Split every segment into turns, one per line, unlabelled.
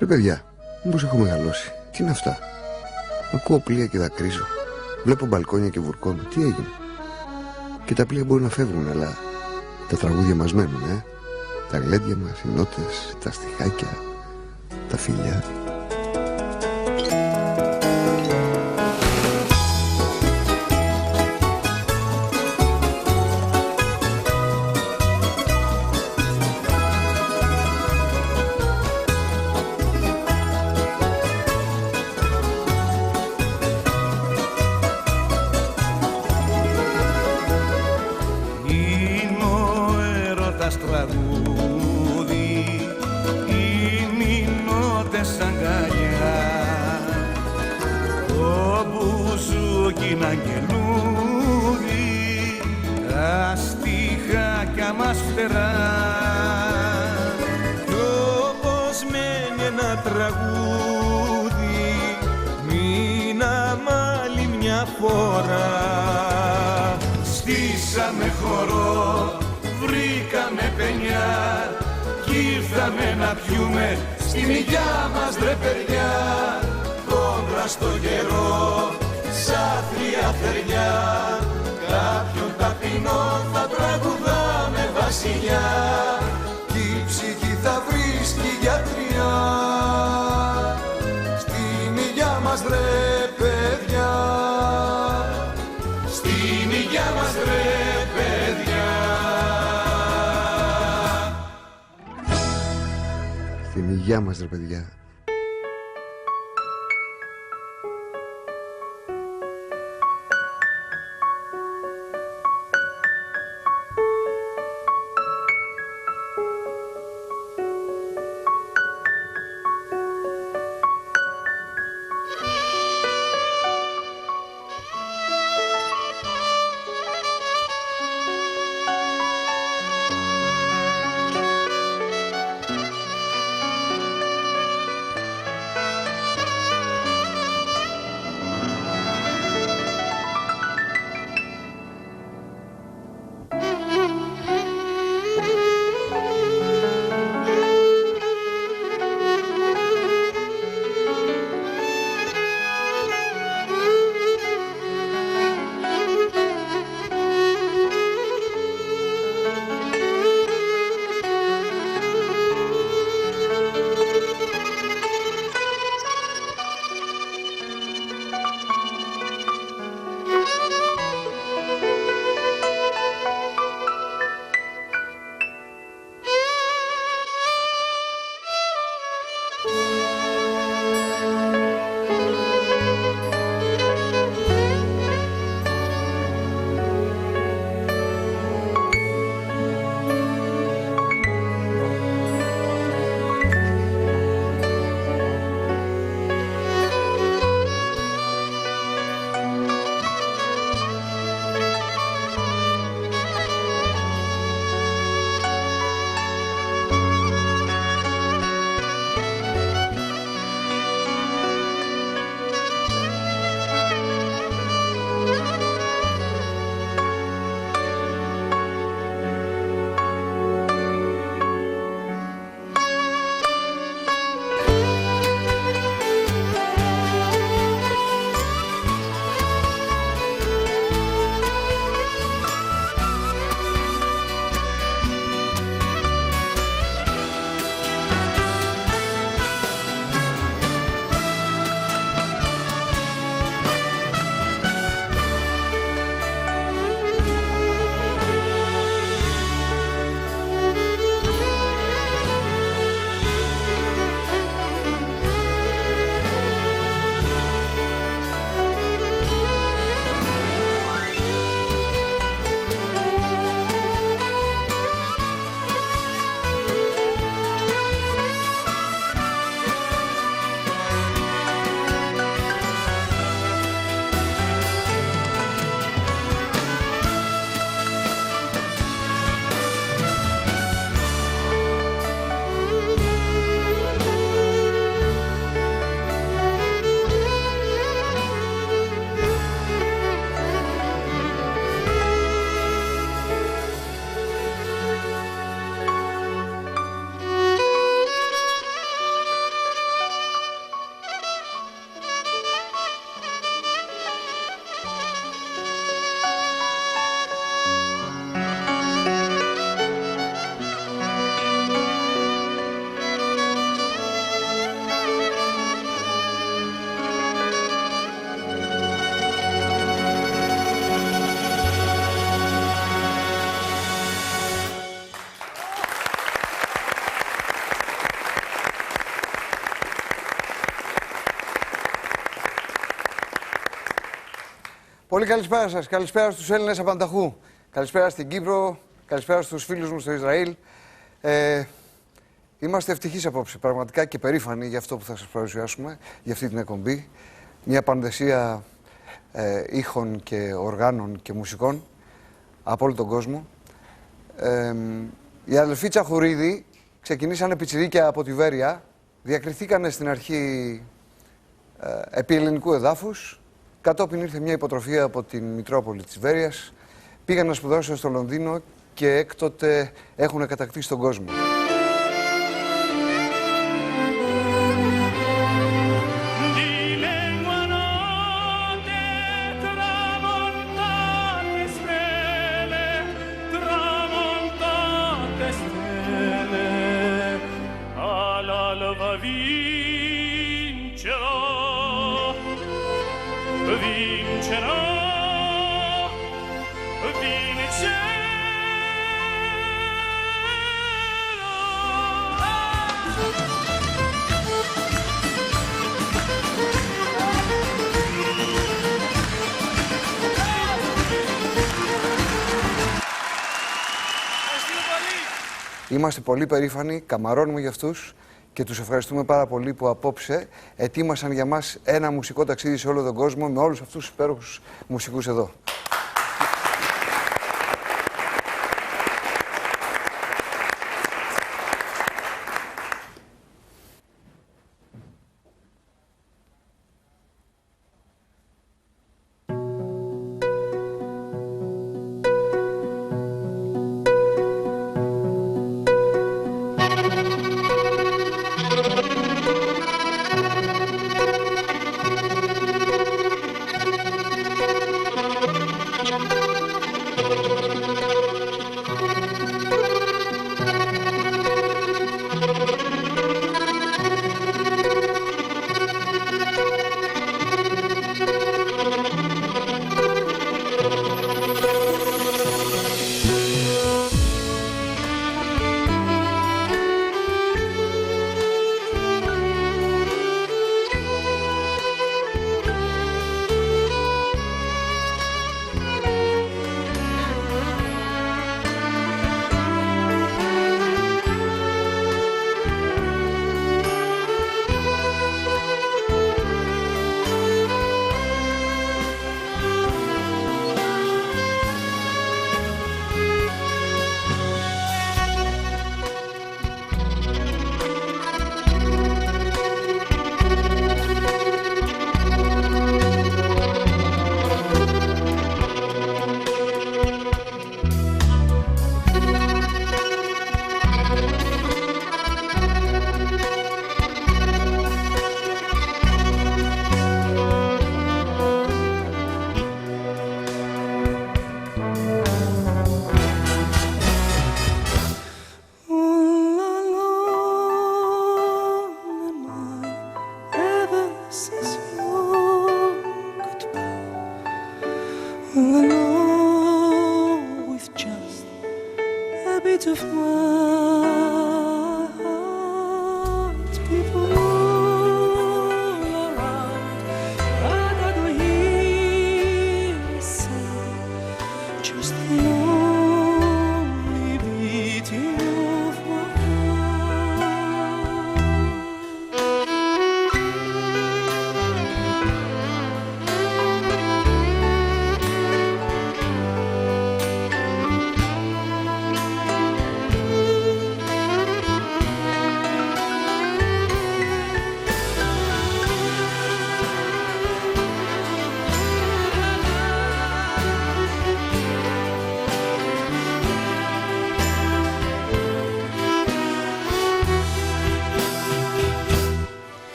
Ρε παιδιά, μήπως έχω μεγαλώσει? Τι είναι αυτά? Ακούω πλοία και δακρύζω. Βλέπω μπαλκόνια και βουρκώνω. Τι έγινε? Και τα πλοία μπορεί να φεύγουν, αλλά τα τραγούδια μας μένουν, Τα γλέντια μας, οι νότες, τα στιχάκια, τα φιλιά.
Τραγούδι, είναι οι νότες αγκαλιά, το μπουζούκι είναι αγγελούδι, τα στιχάκια μας φτερά. Κι όπως μένει ένα τραγούδι, μείναμε άλλη μια φορά. Στήσαμε χορό, βρήκαμε παινιά κι ήρθαμε να πιούμε στην υγειά μας, ρε παιδιά. Κόντρα στο καιρό, σαν θρία θεριά, κάποιον ταπεινό θα τραγουδάμε βασιλιά, κι η ψυχή θα βρίσκει γιατριά στην υγειά μας, ρε παιδιά. Στην υγειά μας, ρε παιδιά.
Στην υγειά μας, ρε παιδιά.
Πολύ καλησπέρα σας. Καλησπέρα στους Έλληνες απανταχού. Καλησπέρα στην Κύπρο. Καλησπέρα στους φίλους μου στο Ισραήλ. Είμαστε ευτυχείς απόψε, πραγματικά και περήφανοι για αυτό που θα σας παρουσιάσουμε, για αυτή την εκπομπή. Μια παντεσία ήχων και οργάνων και μουσικών από όλο τον κόσμο. Οι αδελφοί Τσαχουρίδη ξεκινήσανε πιτσιρίκια από τη Βέρεια, διακριθήκανε στην αρχή επί ελληνικού εδάφους, κατόπιν ήρθε μια υποτροφία από την Μητρόπολη της Βέρειας, πήγαν να σπουδάσουν στο Λονδίνο και έκτοτε έχουν κατακτήσει τον κόσμο. Είμαστε πολύ περήφανοι, καμαρώνουμε για αυτούς και τους ευχαριστούμε πάρα πολύ που απόψε ετοίμασαν για μας ένα μουσικό ταξίδι σε όλο τον κόσμο με όλους αυτούς τους υπέροχους μουσικούς εδώ.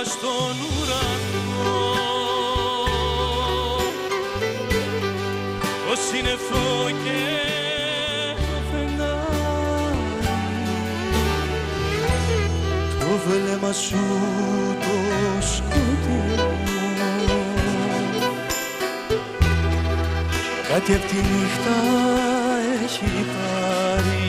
Στον ουρανό βλέμμα σου το σκοτεινό, κάτι απ' τη νύχτα έχει πάρει.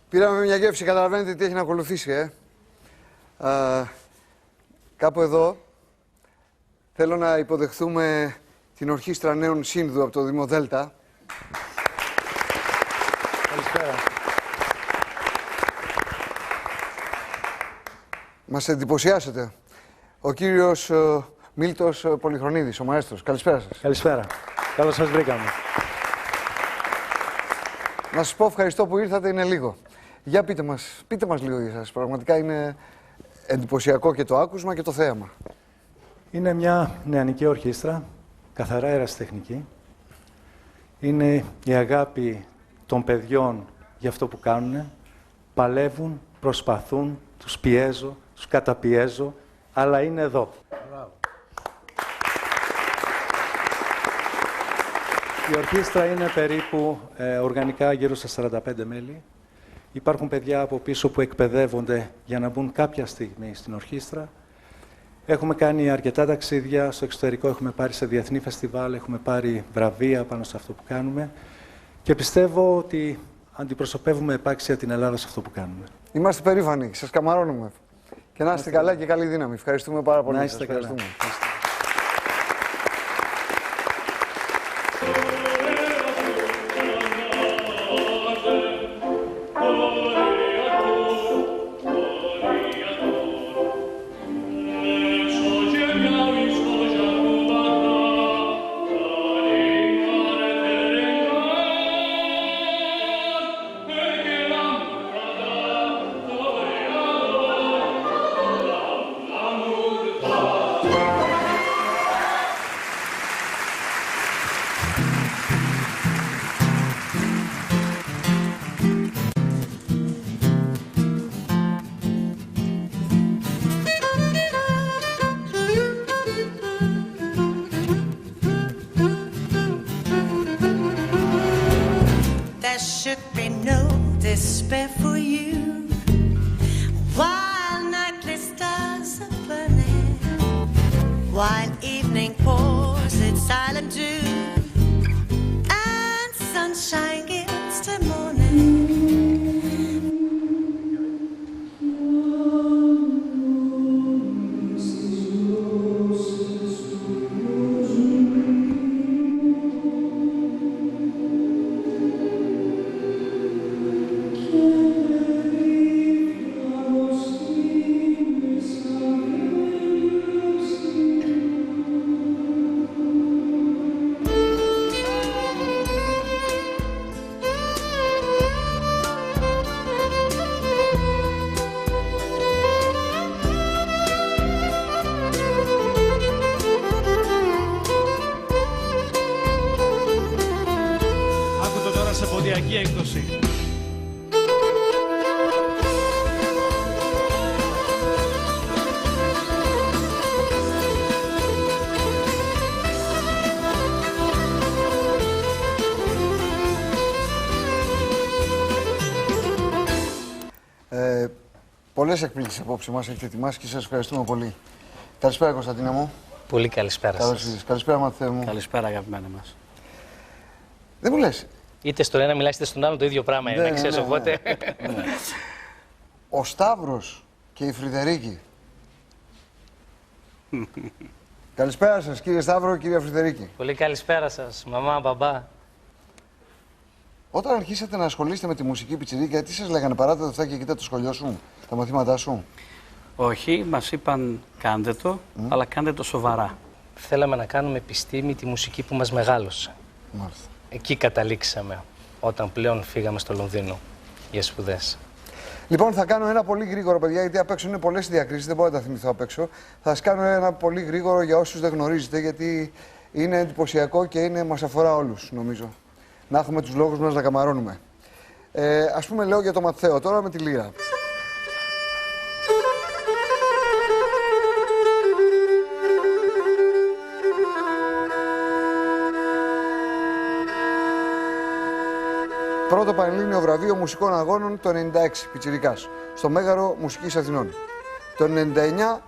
Πήραμε μια γεύση, καταλαβαίνετε τι έχει να ακολουθήσει, Κάπου εδώ θέλω να υποδεχθούμε την Ορχήστρα Νέων Σύνδου από το Δήμο Δέλτα.
Καλησπέρα.
Μας εντυπωσιάσετε. Ο κύριος Μίλτος Πολυχρονίδης, ο μαέστρος. Καλησπέρα σας.
Καλησπέρα. Καλώς σας βρήκαμε.
Να σας πω ευχαριστώ που ήρθατε, είναι λίγο. Για πείτε μας λίγο για σας. Πραγματικά είναι εντυπωσιακό και το άκουσμα και το θέαμα.
Είναι μια νεανική ορχήστρα, καθαρά ερασιτεχνική. Είναι η αγάπη των παιδιών για αυτό που κάνουν. Παλεύουν, προσπαθούν, τους πιέζω, τους καταπιέζω, αλλά είναι εδώ. Η ορχήστρα είναι περίπου οργανικά γύρω στα 45 μέλη. Υπάρχουν παιδιά από πίσω που εκπαιδεύονται για να μπουν κάποια στιγμή στην ορχήστρα. Έχουμε κάνει αρκετά ταξίδια στο εξωτερικό, έχουμε πάρει σε διεθνή φεστιβάλ, έχουμε πάρει βραβεία πάνω σε αυτό που κάνουμε και πιστεύω ότι αντιπροσωπεύουμε επάξια την Ελλάδα σε αυτό που κάνουμε.
Είμαστε περήφανοι, σας καμαρώνουμε. Και να είστε καλά και καλή δύναμη. Ευχαριστούμε πάρα πολύ.
Να είστε καλά.
there should be no despair for you. While nightly stars are burning, while evening pours its silent dew, and sunshine gives the morning.
σε ποντιακή έκδοση.
Πολλές εκπλήξεις απόψε μας έχετε ετοιμάσει και σας ευχαριστούμε πολύ. Καλησπέρα Κωνσταντίνα μου.
Πολύ καλησπέρα σας.
Καλησπέρα Μαθαίο μου.
Καλησπέρα αγαπημένα μας.
Δεν μου λες.
Είτε στον ένα μιλάς είτε στον άλλο το ίδιο πράγμα είναι, ξέρεις, οπότε...
Ο Σταύρος και η Φρυδερίκη. Καλησπέρα σας κύριε Σταύρο, κύριε Φρυδερίκη.
Πολύ καλησπέρα σας, μαμά, μπαμπά.
Όταν αρχίσατε να ασχολείστε με τη μουσική πιτσιρίκια, τι σας λέγανε, παράτα αυτά και κοίτα το σχολείο σου, τα μαθήματά σου?
Όχι, μας είπαν κάντε το, αλλά κάντε το σοβαρά.
Θέλαμε να κάνουμε επιστήμη τη μουσική που μας μεγάλωσε.
Μάλιστα.
Εκεί καταλήξαμε, όταν πλέον φύγαμε στο Λονδίνο για σπουδές.
Λοιπόν, θα κάνω ένα πολύ γρήγορο, παιδιά, γιατί απ' έξω είναι πολλές διακρίσεις, δεν μπορώ να τα θυμηθώ απ' έξω. Θα σας κάνω ένα πολύ γρήγορο για όσους δεν γνωρίζετε, γιατί είναι εντυπωσιακό και μας αφορά όλους, νομίζω. Να έχουμε τους λόγους μας να καμαρώνουμε. Ας πούμε, λέω για το Ματθαίο τώρα με τη λύρα. Πρώτο Πανελλήνιο Βραβείο Μουσικών Αγώνων το 96, πιτσιρικάς, στο Μέγαρο Μουσικής Αθηνών. Το 99,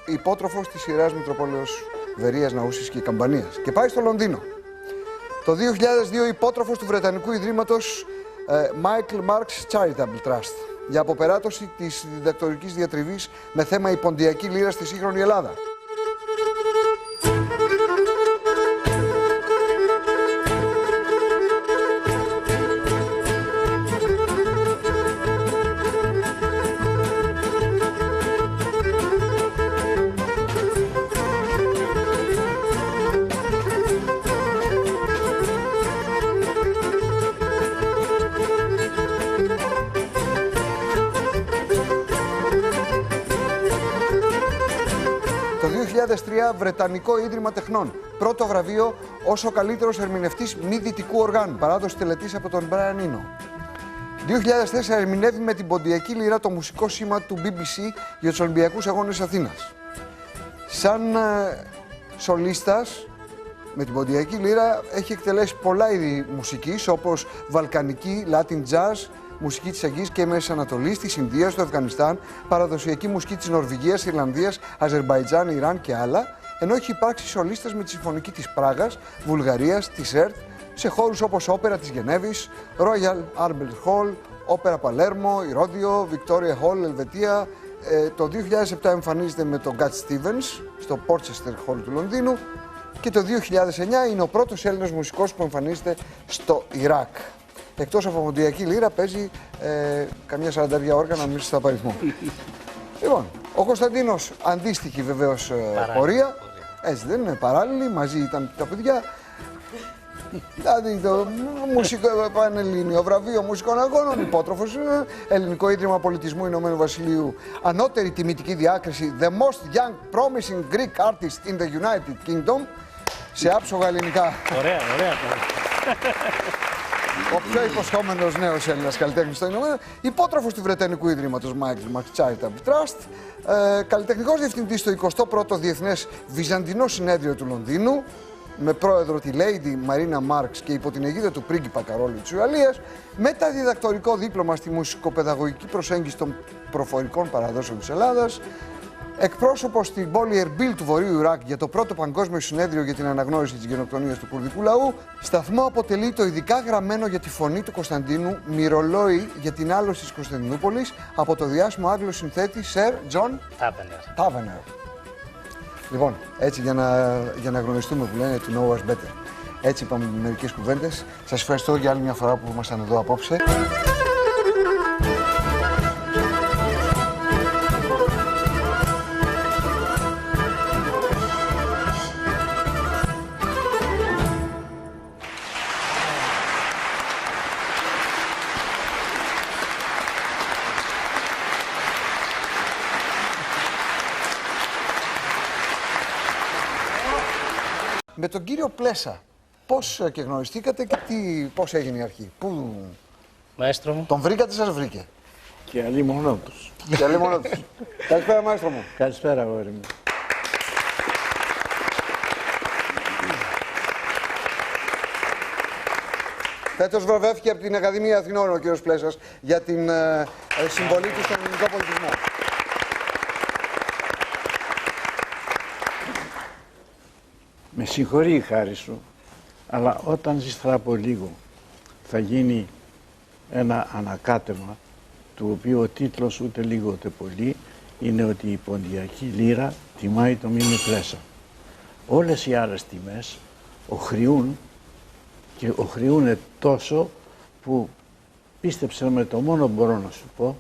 υπότροφος της Ιεράς Μητροπόλεως Βερίας, Ναούσης και Καμπανίας. Και πάει στο Λονδίνο. Το 2002, υπότροφος του Βρετανικού Ιδρύματος Michael Marks Charitable Trust για αποπεράτωση της διδακτορικής διατριβής με θέμα η ποντιακή λύρα στη σύγχρονη Ελλάδα. Το 2003, Βρετανικό Ίδρυμα Τεχνών. Πρώτο βραβείο ως ο καλύτερος ερμηνευτής μη δυτικού οργάνου. Παράδοση τελετής από τον Brian Eno. 2004, ερμηνεύει με την ποντιακή λύρα το μουσικό σήμα του BBC για τους Ολυμπιακούς Αγώνες Αθήνας. Σαν σολίστας με την ποντιακή λύρα έχει εκτελέσει πολλά είδη μουσικής, όπως βαλκανική, Latin jazz, μουσική της Αγγλικής και Μέσης Ανατολής, της Ινδίας, του Αφγανιστάν, παραδοσιακή μουσική της Νορβηγίας, Ιρλανδίας, Αζερμπαϊτζάν, Ιράν και άλλα, ενώ έχει υπάρξει σολίστας με τη Συμφωνική της Πράγας, Βουλγαρίας, της ΕΡΤ, σε χώρους όπως Όπερα της Γενέβης, Royal Albert Hall, Όπερα Παλέρμο, Ηρώδιο, Victoria Hall, Ελβετία. Το 2007 εμφανίζεται με τον Gat Stevens στο Porchester Hall του Λονδίνου και το 2009 είναι ο πρώτος Έλληνας μουσικός που εμφανίζεται στο Ιράκ. Εκτός από ποντιακή λύρα παίζει καμιά 40 όργανα, μην στα παριθμό. Λοιπόν, ο Κωνσταντίνος αντίστοιχη βεβαίως πορεία. Έτσι δεν είναι, παράλληλη, μαζί ήταν τα παιδιά. Δηλαδή το μουσικό Πανελλήνιο Βραβείο Μουσικών Αγώνων, υπότροφος, Ελληνικό Ίδρυμα Πολιτισμού Ηνωμένου Βασιλείου, ανώτερη τιμητική διάκριση The Most Young Promising Greek Artist in the United Kingdom, σε άψογα ελληνικά.
Ωραία, ωραία.
Ο πιο υποσχόμενος νέος Έλληνας καλλιτέχνης στο Ηνωμένο, υπότροφος του Βρετανικού Ιδρύματος Michael Marks Charitable Trust, καλλιτεχνικός διευθυντής στο 21ο Διεθνές Βυζαντινό Συνέδριο του Λονδίνου, με πρόεδρο τη Lady Μαρίνα Μάρξ και υπό την αιγίδα του πρίγκιπα Καρόλου της Ουαλίας, μεταδιδακτορικό δίπλωμα στη μουσικοπαιδαγωγική προσέγγιση των προφορικών παραδόσεων της Ελλάδας, εκπρόσωπος στην πόλη Ερμπίλ του Βορείου Ιράκ για το πρώτο Παγκόσμιο Συνέδριο για την Αναγνώριση της Γενοκτονίας του Κουρδικού Λαού, σταθμό αποτελεί το ειδικά γραμμένο για τη φωνή του Κωνσταντίνου μυρολόι για την άλωση της Κωνσταντινούπολης από το διάσημο Άγγλο συνθέτη Σερ Τζον Τάβενερ. Λοιπόν, έτσι για να γνωριστούμε που λένε to know us better. Έτσι είπαμε μερικές κουβέντες. Σας ευχαριστώ για άλλη μια φορά που ήμασταν εδώ απόψε. Με τον κύριο Πλέσα, πώς και γνωριστήκατε και πώς έγινε η αρχή, πού...
Μαέστρο μου.
Τον βρήκατε, σας βρήκε.
Και αλλή μόνο τους.
Και αλλή μόνο τους. Καλησπέρα, μαέστρο μου.
Καλησπέρα, αγόρι μου.
Φέτος βραβεύτηκε από την Ακαδημία Αθηνών ο κύριος Πλέσας για την συμβολή του στον ελληνικό πολιτισμό.
Με συγχωρεί η χάρη σου, αλλά όταν ύστερα από λίγο θα γίνει ένα ανακάτεμα, του οποίου ο τίτλος ούτε λίγο ούτε πολύ είναι ότι η ποντιακή λίρα τιμάει το μήνυ Πλέσα. Όλες οι άλλες τιμές οχρειούν και οχρειούν τόσο που πίστεψε με το μόνο μπορώ να σου πω,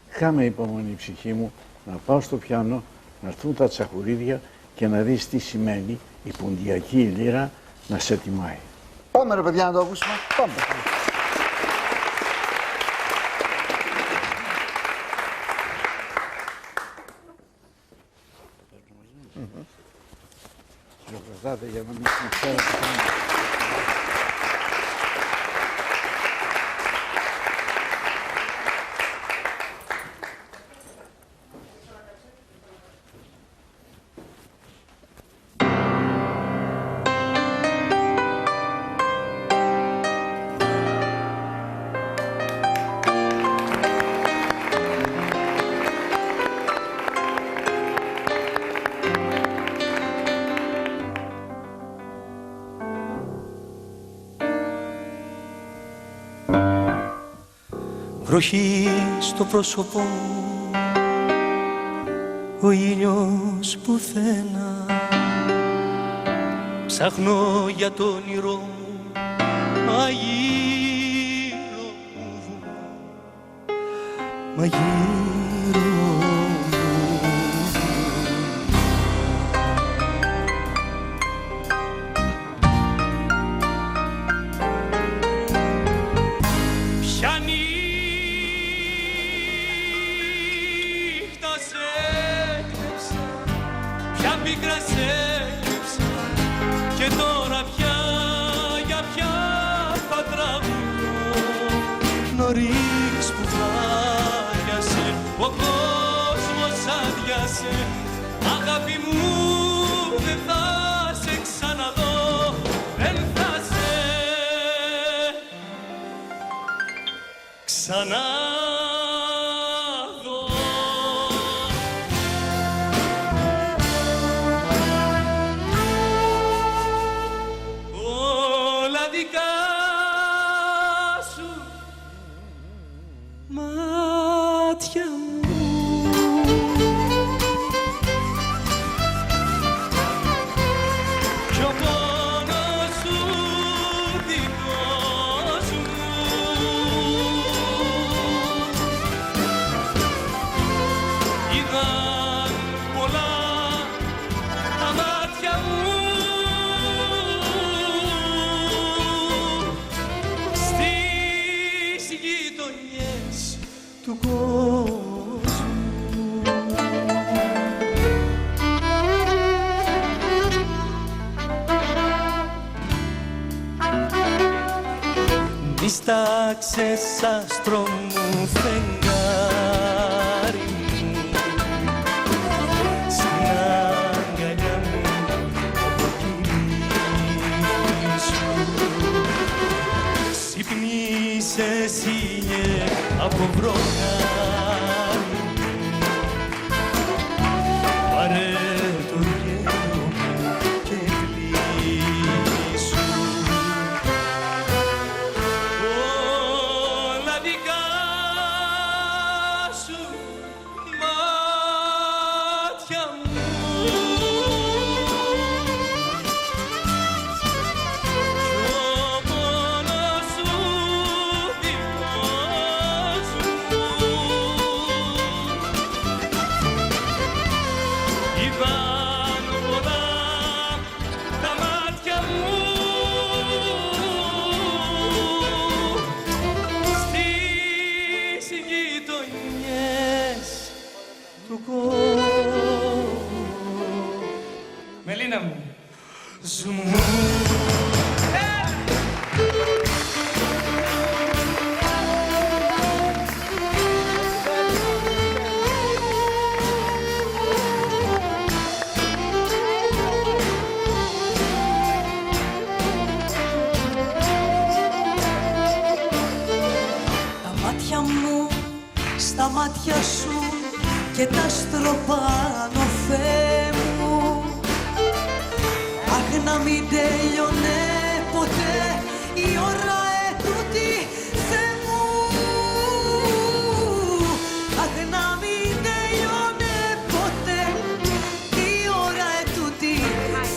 χάμε υπομονή ψυχή μου να πάω στο πιάνο, να έρθουν τα τσαχουρίδια και να δεις τι σημαίνει η ποντιακή λίρα να σε τιμάει.
Πάμε ρε παιδιά να το ακούσουμε. Πάμε.
Για να μην ξέρω τι κάνω.
Βροχή στο πρόσωπό μου, ο ήλιος πουθενά. Ψάχνω για το όνειρό μου, μαγείρο μου, μαγείρο μου. Νωρίς που φάγιασε, ο κόσμος άδειασε. Αγάπη μου δεν θα σε ξαναδώ, δεν θα σε ξαναδώ. Όλα δικά μάτια μου, κι ο πόνος σου δικός μου. Είδαν πολλά τα μάτια μου στις γειτονιές του κόσμου. Διστάξες άστρο μου φεγγάρι μου, στην αγκαλιά μου από κυρία. σε σύνιε από βροχάρι. Πάρε το γέρο και κλείσου. Όλα δικά σου μάτια μου.
Μελίνα μου.
Ζουμού.
Τα μάτια μου στα μάτια σου και τα στροπάνω, Θεέ μου. Αχ, να μην τέλειωνε ποτέ η ώρα ετούτη, Θεέ μου. Αχ, να μην τέλειωνε ποτέ η ώρα ετούτη,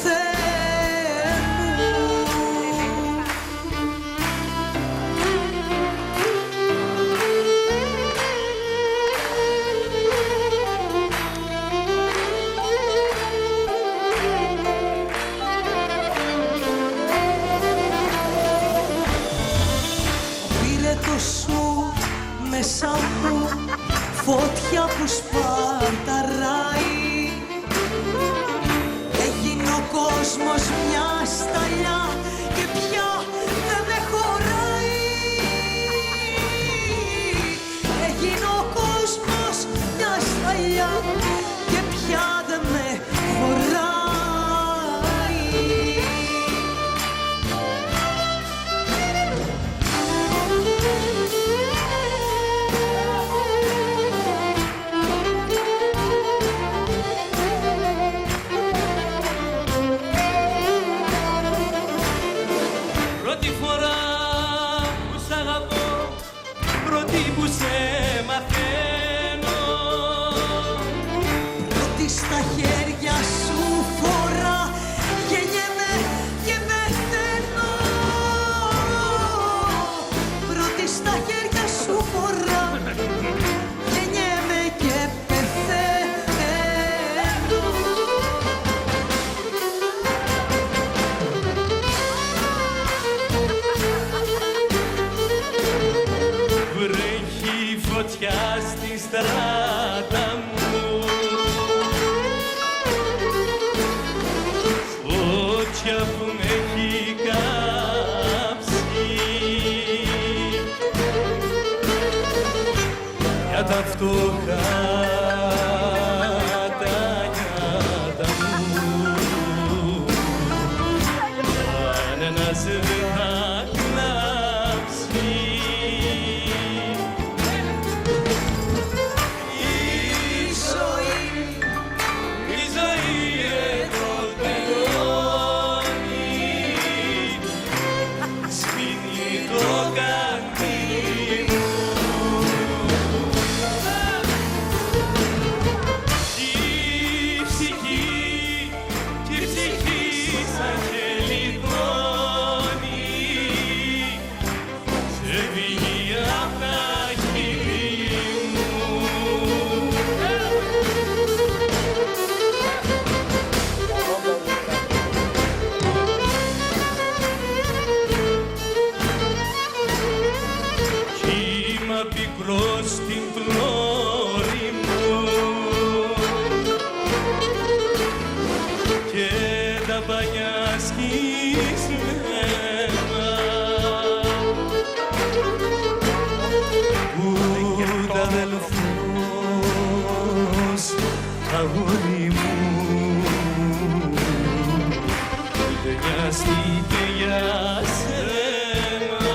Θεέ μου. Μέσα μου φωτιά που σπαρταράει. Έγινε ο κόσμος μια σταλιά και πια δεν με χωράει. Έγινε ο κόσμος μια σταλιά και πια δεν με χωράει. Στα χέρια σου φορά γεννιέμαι και πεθαίνω. Πρώτη στα χέρια σου φορά γεννιέμαι και πεθαίνω.
Βρέχει φωτιά στη στράτα μου. Φωτιά που με έχει κάψει. Για τα φτωχά τα νιάτα μου. Κανένας δεν θα κλάψει. Η ζωή εδώ τελειώνει. Σβήνει το καντήλι μου. Η ψυχή σαν και λιτώνει. Σε βγει απ' τα χείλη μου. Κύμα πικρό στην πλώρη μου και τα πανιά σκισμένα ούτε αδελφός αγόρι μου ούτε νοιάστηκε για σένα.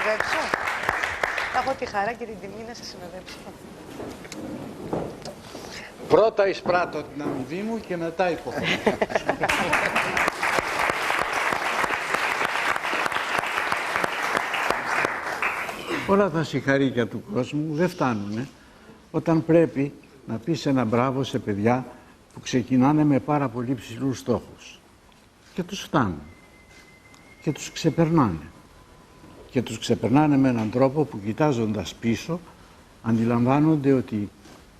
συνοδέψω. Θα έχω τη χαρά και την τιμή να σας συνοδέψω.
Πρώτα εισπράττω την αμοιβή μου και μετά υποχωρώ. Όλα τα συγχαρήκια του κόσμου δεν φτάνουνε όταν πρέπει να πεις ένα μπράβο σε παιδιά που ξεκινάνε με πάρα πολύ ψηλούς στόχους. Και τους φτάνουν. Και τους ξεπερνάνε. Και τους ξεπερνάνε με έναν τρόπο που, κοιτάζοντας πίσω, αντιλαμβάνονται ότι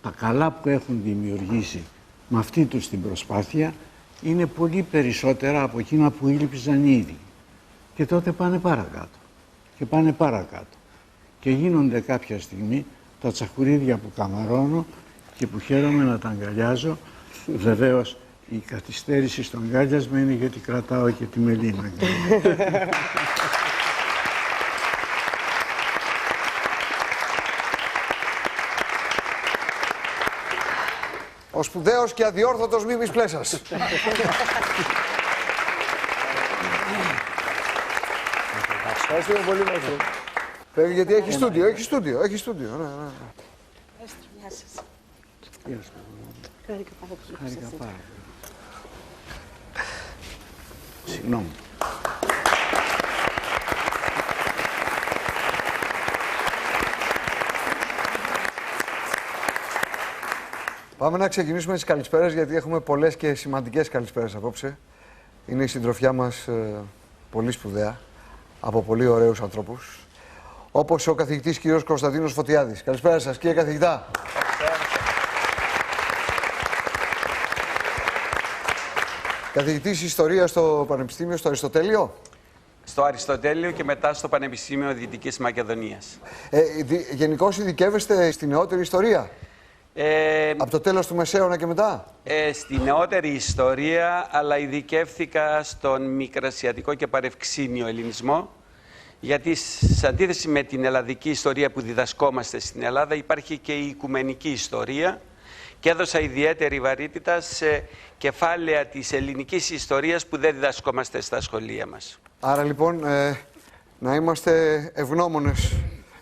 τα καλά που έχουν δημιουργήσει με αυτή τους την προσπάθεια είναι πολύ περισσότερα από εκείνα που ήλπιζαν ήδη. Και τότε πάνε παρακάτω. Και πάνε παρακάτω. Και γίνονται κάποια στιγμή τα τσακουρίδια που καμαρώνω και που χαίρομαι να τα αγκαλιάζω. Βεβαίως η καθυστέρηση στο αγκάλιασμα είναι γιατί κρατάω και τη Μελίνα.
Ο σπουδαίος και αδιόρθωτος Μίμης Πλέσας. Ευχαριστούμε πολύ, Μάστρο. Γιατί έχει στούντιο, έχει στούντιο, έχει στούντιο. Ναι, ναι.
Γεια σας.
Γεια σας.
Χάρηκα πάρα πολύ.
Χάρηκα πάρα πολύ. Συγγνώμη.
Πάμε να ξεκινήσουμε τις καλησπέρες, γιατί έχουμε πολλές και σημαντικές καλησπέρες απόψε. Είναι η συντροφιά μας πολύ σπουδαία, από πολύ ωραίους ανθρώπους, όπως ο καθηγητής κ. Κωνσταντίνος Φωτιάδης. Καλησπέρα σας, κύριε καθηγητά. Καθηγητής Ιστορίας στο Πανεπιστήμιο, στο Αριστοτέλειο.
Στο Αριστοτέλειο και μετά στο Πανεπιστήμιο Δυτικής Μακεδονίας.
Γενικώς ειδικεύεστε στη νεότερη ιστορία. Από το τέλος του Μεσαίωνα και μετά.
Στη νεότερη ιστορία, αλλά ειδικεύθηκα στον μικρασιατικό και παρευξήνιο ελληνισμό, γιατί σε αντίθεση με την ελλαδική ιστορία που διδασκόμαστε στην Ελλάδα, υπάρχει και η οικουμενική ιστορία και έδωσα ιδιαίτερη βαρύτητα σε κεφάλαια της ελληνικής ιστορίας που δεν διδασκόμαστε στα σχολεία μας.
Άρα λοιπόν, να είμαστε ευγνώμονες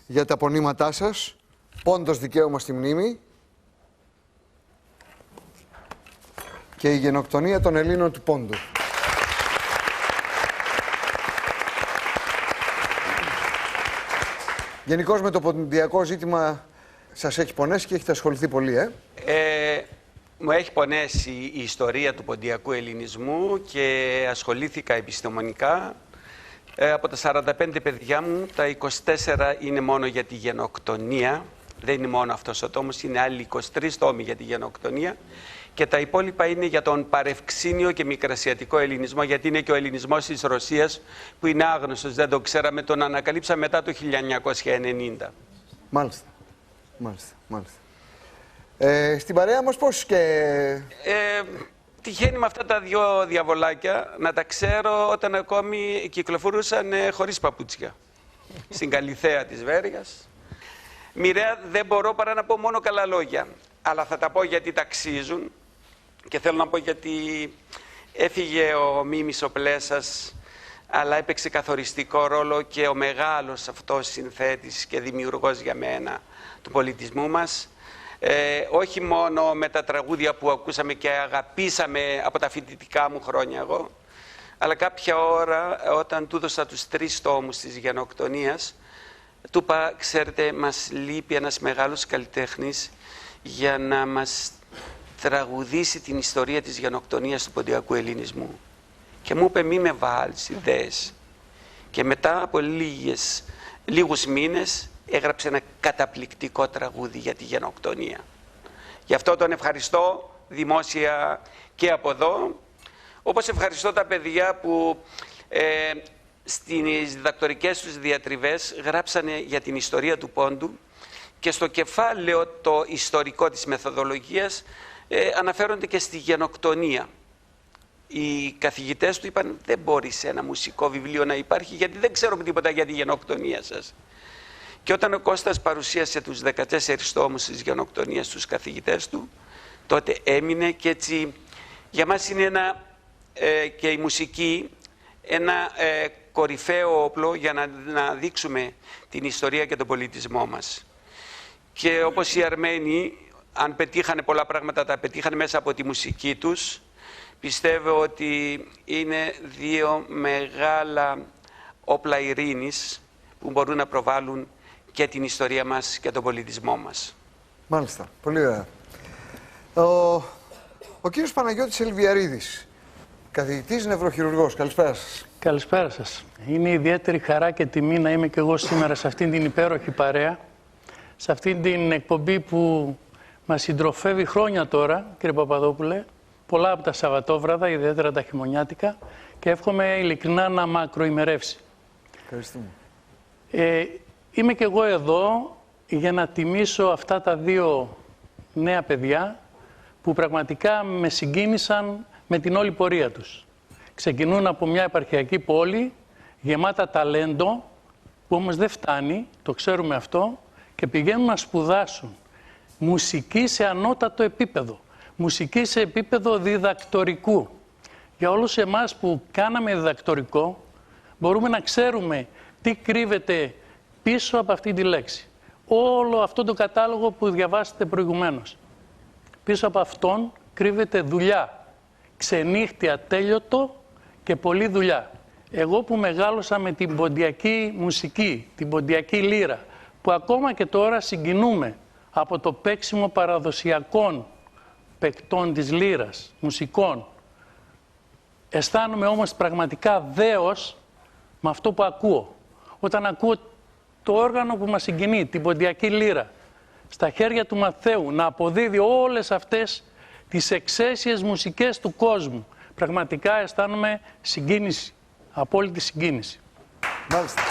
για τα πονήματά σας, πόντος δικαίωμα στη μνήμη, και η γενοκτονία των Ελλήνων του Πόντου. Γενικώς με το ποντιακό ζήτημα σας έχει πονέσει και έχετε ασχοληθεί πολύ,
Μου έχει πονέσει η ιστορία του ποντιακού ελληνισμού και ασχολήθηκα επιστημονικά. Από τα 45 παιδιά μου, τα 24 είναι μόνο για τη γενοκτονία. Δεν είναι μόνο αυτός ο τόμος, είναι άλλοι 23 τόμοι για τη γενοκτονία. Και τα υπόλοιπα είναι για τον παρευξήνιο και μικρασιατικό ελληνισμό, γιατί είναι και ο ελληνισμός της Ρωσίας που είναι άγνωστος, δεν το ξέραμε, τον ανακαλύψαμε μετά το 1990.
Μάλιστα, μάλιστα, μάλιστα. Στην παρέα μας πώς και...
Τυχαίνει με αυτά τα δυο διαβολάκια να τα ξέρω όταν ακόμη κυκλοφορούσαν χωρίς παπούτσια. Στην Καλυθέα της Βέρειας. Μοιραία δεν μπορώ παρά να πω μόνο καλά λόγια. Αλλά θα τα πω γιατί ταξίζουν και θέλω να πω γιατί έφυγε ο Μίμης ο Πλέσας, αλλά έπαιξε καθοριστικό ρόλο και ο μεγάλος αυτός συνθέτης και δημιουργός για μένα του πολιτισμού μας. Όχι μόνο με τα τραγούδια που ακούσαμε και αγαπήσαμε από τα φοιτητικά μου χρόνια εγώ, αλλά κάποια ώρα όταν του έδωσα τους 3 τόμους της γενοκτονίας, του είπα, ξέρετε, μας λείπει ένας μεγάλος καλλιτέχνης για να μας τραγουδήσει την ιστορία της γενοκτονίας του ποντιακού ελληνισμού. Και μου είπε, μη με βάλεις ιδέες. Και μετά από λίγους μήνες έγραψε ένα καταπληκτικό τραγούδι για τη γενοκτονία. Γι' αυτό τον ευχαριστώ δημόσια και από εδώ. Όπως ευχαριστώ τα παιδιά που στις διδακτορικές τους διατριβές γράψανε για την ιστορία του Πόντου και στο κεφάλαιο το ιστορικό της μεθοδολογίας αναφέρονται και στη γενοκτονία. Οι καθηγητές του είπαν, δεν μπορεί σε ένα μουσικό βιβλίο να υπάρχει γιατί δεν ξέρουμε τίποτα για τη γενοκτονία σας. Και όταν ο Κώστας παρουσίασε τους 14 τόμους της γενοκτονίας στους καθηγητές του, τότε έμεινε και έτσι για μας είναι ένα, και η μουσική, ένα κορυφαίο όπλο για να δείξουμε την ιστορία και τον πολιτισμό μας. Και όπως οι Αρμένοι, αν πετύχανε πολλά πράγματα, τα πετύχανε μέσα από τη μουσική τους. Πιστεύω ότι είναι δύο μεγάλα όπλα ειρήνης που μπορούν να προβάλλουν και την ιστορία μας και τον πολιτισμό μας.
Μάλιστα. Πολύ ωραία. Ο κύριος Παναγιώτης Ελβιαρίδης, καθηγητής νευροχειρουργός. Καλησπέρα σας.
Καλησπέρα σας. Είναι ιδιαίτερη χαρά και τιμή να είμαι και εγώ σήμερα σε αυτήν την υπέροχη παρέα, σε αυτήν την εκπομπή που μας συντροφεύει χρόνια τώρα, κύριε Παπαδόπουλε, πολλά από τα Σαββατόβραδα, ιδιαίτερα τα χειμωνιάτικα, και εύχομαι ειλικρινά να μακροημερεύσει.
Ευχαριστούμε.
Είμαι και εγώ εδώ για να τιμήσω αυτά τα δύο νέα παιδιά που πραγματικά με συγκίνησαν με την όλη πορεία τους. Ξεκινούν από μια επαρχιακή πόλη γεμάτα ταλέντο, που όμως δεν φτάνει, το ξέρουμε αυτό, και πηγαίνουν να σπουδάσουν μουσική σε ανώτατο επίπεδο, μουσική σε επίπεδο διδακτορικού. Για όλους εμάς που κάναμε διδακτορικό, μπορούμε να ξέρουμε τι κρύβεται πίσω από αυτή τη λέξη. Όλο αυτό το κατάλογο που διαβάσατε προηγουμένως. Πίσω από αυτόν κρύβεται δουλειά. Ξενύχτη ατέλειωτο και πολλή δουλειά. Εγώ που μεγάλωσα με την ποντιακή μουσική, την ποντιακή λύρα, που ακόμα και τώρα συγκινούμε από το παίξιμο παραδοσιακών παικτών της λύρας, μουσικών. Αισθάνομαι όμως πραγματικά δέος με αυτό που ακούω. Όταν ακούω το όργανο που μας συγκινεί, την ποντιακή λύρα, στα χέρια του Μαθαίου, να αποδίδει όλες αυτές τις εξαίσιες μουσικές του κόσμου, πραγματικά αισθάνομαι συγκίνηση, απόλυτη συγκίνηση.
Μάλιστα.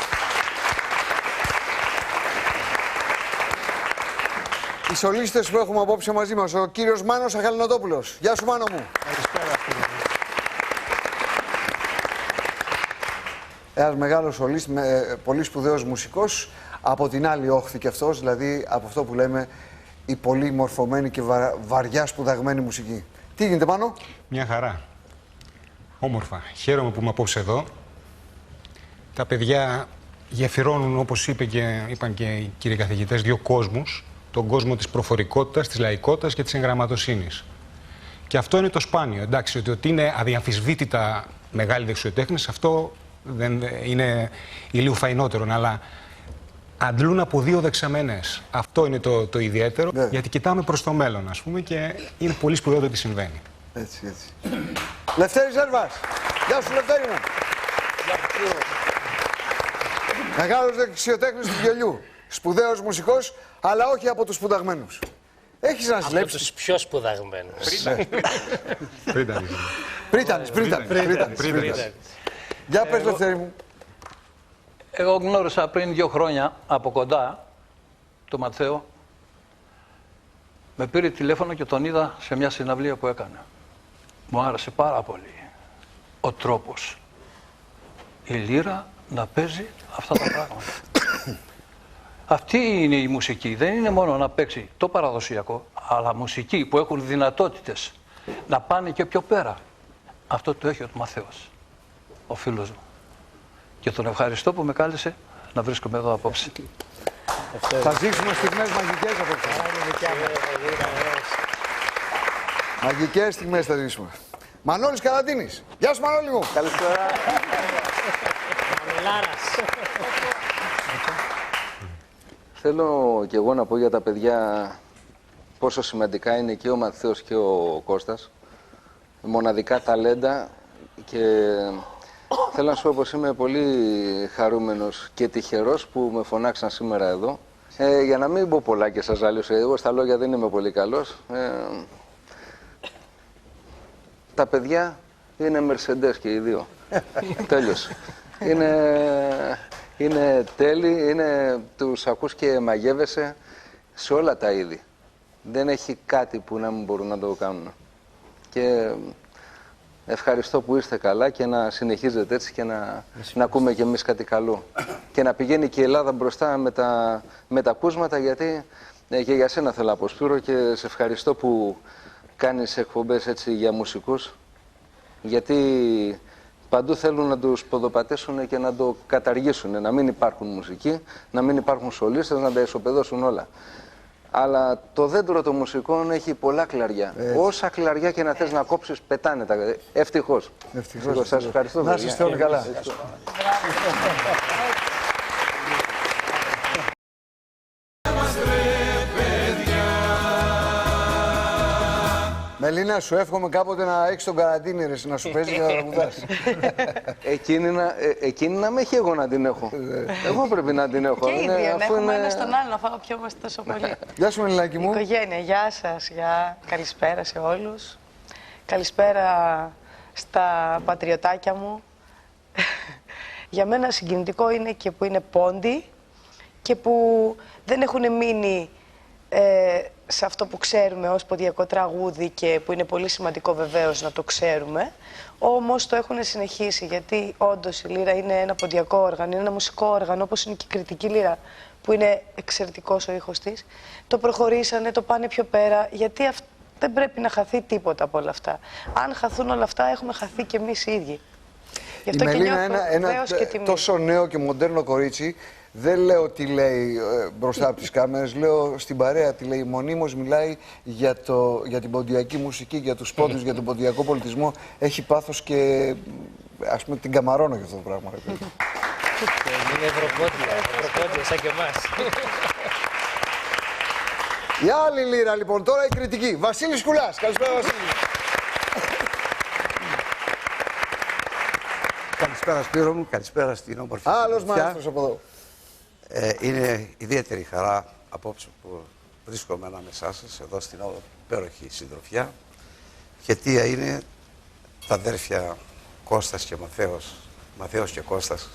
Οι σολίστες που έχουμε απόψε μαζί μας, ο κύριος Μάνος Αχαλινοτόπουλος. Γεια σου, Μάνο μου.
Καλησπέρα.
Ένας μεγάλος σολίστ, πολύ σπουδαίος μουσικός, από την άλλη όχθη και αυτός, δηλαδή από αυτό που λέμε η πολύ μορφωμένη και βαριά σπουδαγμένη μουσική. Τι γίνεται, Μάνο?
Μια χαρά. Όμορφα. Χαίρομαι που είμαι απόψε εδώ. Τα παιδιά γεφυρώνουν, όπως είπαν και οι κύριοι καθηγητές, δύο κόσμους. Τον κόσμο της προφορικότητας, της λαϊκότητας και της εγγραμματοσύνης. Και αυτό είναι το σπάνιο. Εντάξει, ότι είναι αδιαμφισβήτητα μεγάλη δεξιοτέχνης, αυτό δεν είναι ηλίου φαϊνότερον, αλλά αντλούν από δύο δεξαμένες. Αυτό είναι το ιδιαίτερο, γιατί κοιτάμε προς το μέλλον, ας πούμε, και είναι πολύ σπουδαίο το τι συμβαίνει.
Έτσι, έτσι. Λευτέρης Ζέρβας. Γεια σου, Λευτέρη μου. Μεγάλος δεξιοτέχνης του βιολιού. Σπουδαίος μουσικός, αλλά όχι από τους σπουδαγμένους. Έχεις να ζηλέψεις.
Από τους πιο σπουδαγμένους.
Πρίτανης. Για πες, Λευτέρη μου.
Εγώ γνώρισα πριν 2 χρόνια από κοντά τον Ματθαίο. Με πήρε τηλέφωνο και τον είδα σε μια συναυλία που έκανε. Μου άρεσε πάρα πολύ ο τρόπος. Η λύρα να παίζει αυτά τα πράγματα. Αυτή είναι η μουσική. Δεν είναι μόνο να παίξει το παραδοσιακό, αλλά μουσική που έχουν δυνατότητες να πάνε και πιο πέρα. Αυτό το έχει ο Μαθαίος, ο φίλος μου. Και τον ευχαριστώ που με κάλεσε να βρίσκομαι εδώ απόψε.
Θα ζήσουμε στιγμές μαγικές απόψε. Μαγικές στιγμές θα ζήσουμε. Μανώλης Καλαντίνης. Γεια σου, Μανώλη μου.
Καλησπέρα. Θέλω και εγώ να πω για τα παιδιά πόσο σημαντικά είναι και ο Ματθαίος και ο Κώστας. Μοναδικά ταλέντα και θέλω να σου πω πως είμαι πολύ χαρούμενος και τυχερός που με φωνάξαν σήμερα εδώ. Για να μην πω πολλά και σας ζαλίσω, εγώ στα λόγια δεν είμαι πολύ καλός. Τα παιδιά είναι Mercedes και οι δύο. Τέλος. Είναι τέλειοι, τους ακούς και μαγεύεσαι σε όλα τα είδη. Δεν έχει κάτι που να μην μπορούν να το κάνουν. Και ευχαριστώ που είστε καλά και να συνεχίζετε έτσι και να ακούμε κι εμείς κάτι καλό. Και να πηγαίνει και η Ελλάδα μπροστά με τα ακούσματα, γιατί και για σένα θέλω να πω, Σπύρο, και σε ευχαριστώ που κάνεις εκπομπές έτσι για μουσικούς, γιατί Παντού θέλουν να τους ποδοπατήσουν και να το καταργήσουν, να μην υπάρχουν μουσικοί, να μην υπάρχουν σολίστες, να τα ισοπεδώσουν όλα. Αλλά το δέντρο των μουσικών έχει πολλά κλαριά. Όσα κλαριά και να θες να κόψεις, πετάνε τα. Ευτυχώς.
Ευτυχώς.
Σας ευχαριστώ.
Να είστε όλοι καλά. Μελίνα, σου εύχομαι κάποτε να έχεις τον καραντίνη, ρε, να σου παίζει και να τραγουδάς.
Εκείνη να με έχει εγώ να την έχω. Εγώ πρέπει να την έχω.
Και οι δύο, να έχουμε ένα στον άλλο, να φάγαμε τόσο πολύ.
Γεια σου, Μελινάκη μου.
Οικογένεια, γεια σας, καλησπέρα σε όλους. Καλησπέρα στα πατριωτάκια μου. Για μένα συγκινητικό είναι και που είναι πόντοι και που δεν έχουν μείνει σε αυτό που ξέρουμε ως ποντιακό τραγούδι και που είναι πολύ σημαντικό βεβαίως να το ξέρουμε, όμως το έχουν συνεχίσει, γιατί όντως η λύρα είναι ένα ποντιακό όργανο, είναι ένα μουσικό όργανο, όπως είναι και η κριτική λύρα, που είναι εξαιρετικός ο ήχος της. Το προχωρήσανε, το πάνε πιο πέρα, γιατί δεν πρέπει να χαθεί τίποτα από όλα αυτά. Αν χαθούν όλα αυτά, έχουμε χαθεί κι εμείς οι ίδιοι. Γι' αυτό
η
και
Μελίνα,
ένα
τόσο νέο και μοντέρνο κορίτσι, δεν λέω τι λέει μπροστά από τις κάμερες, λέω στην παρέα τι λέει. Μονίμως μιλάει για την ποντιακή μουσική, για τους πόντους, για τον ποντιακό πολιτισμό. Έχει πάθος και ας πούμε την καμαρώνω για αυτό το πράγμα.
Είναι ευρωπόντια, σαν και εμάς.
Η άλλη λύρα λοιπόν, τώρα η κριτική. Βασίλης Κουλάς. Καλησπέρα, Βασίλη.
Καλησπέρα Σπύρο μου, καλησπέρα στην όμορφη
Άλλος μαέστρος από εδώ.
Είναι ιδιαίτερη χαρά απόψε που βρίσκομαι ανάμεσά σας εδώ στην υπέροχη συντροφιά. Και αιτία είναι τα αδέρφια Κώστας και Μαθαίος και Κώστας.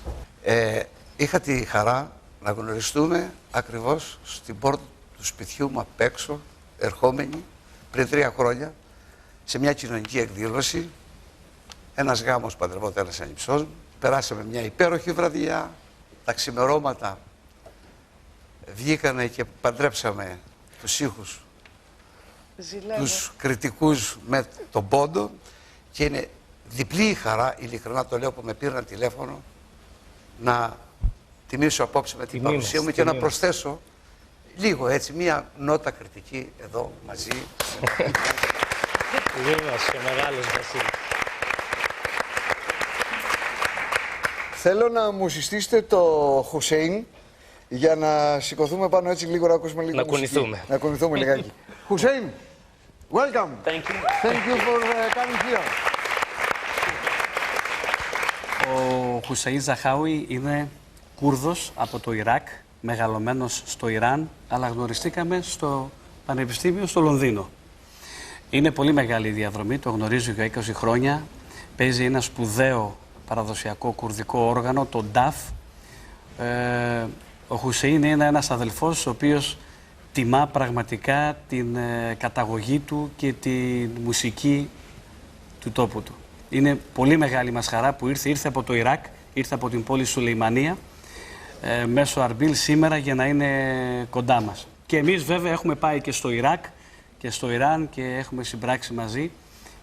Είχα τη χαρά να γνωριστούμε ακριβώς στην πόρτα του σπιτιού μου απ' έξω, ερχόμενοι πριν 3 χρόνια, σε μια κοινωνική εκδήλωση. Ένας γάμος παντρευόταν ένας ανιψός μου. Περάσαμε μια υπέροχη βραδιά. Τα ξημερώματα βγήκανε και παντρέψαμε τους ήχους, τους κριτικούς με τον πόντο. Και είναι διπλή η χαρά, ειλικρινά το λέω, που με πήραν τηλέφωνο να τιμήσω απόψε με την παρουσία μου και να προσθέσω λίγο έτσι, μία νότα κριτική εδώ μαζί.
Δήμος και μεγάλος Βασίλης.
Θέλω να μου συστήσετε το Χουσέιν για να σηκωθούμε πάνω έτσι λίγο να ακούσουμε λίγο μουσική.
κουνηθούμε.
Να κουνηθούμε λιγάκι. Χουσέιν, welcome.
Thank you.
Thank you for coming here.
Ο Χουσέιν Ζαχάουι είναι Κούρδος από το Ιράκ, μεγαλωμένος στο Ιράν, αλλά γνωριστήκαμε στο Πανεπιστήμιο στο Λονδίνο. Είναι πολύ μεγάλη η διαδρομή, το γνωρίζω για 20 χρόνια. Παίζει ένα σπουδαίο παραδοσιακό κουρδικό όργανο, το DAF. Ο Χουσέιν είναι ένας αδελφός ο οποίος τιμά πραγματικά την καταγωγή του και τη μουσική του τόπου του. Είναι πολύ μεγάλη μας χαρά που ήρθε από το Ιράκ, ήρθε από την πόλη Σουλεϊμανία μέσω Αρμπίλ σήμερα για να είναι κοντά μας. Και εμείς βέβαια έχουμε πάει και στο Ιράκ και στο Ιράν και έχουμε συμπράξει μαζί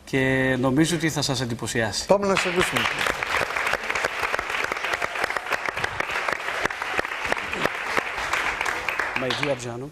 και νομίζω ότι θα σας εντυπωσιάσει.
Πάμε να σε ακούσουμε.
My dear Gianno.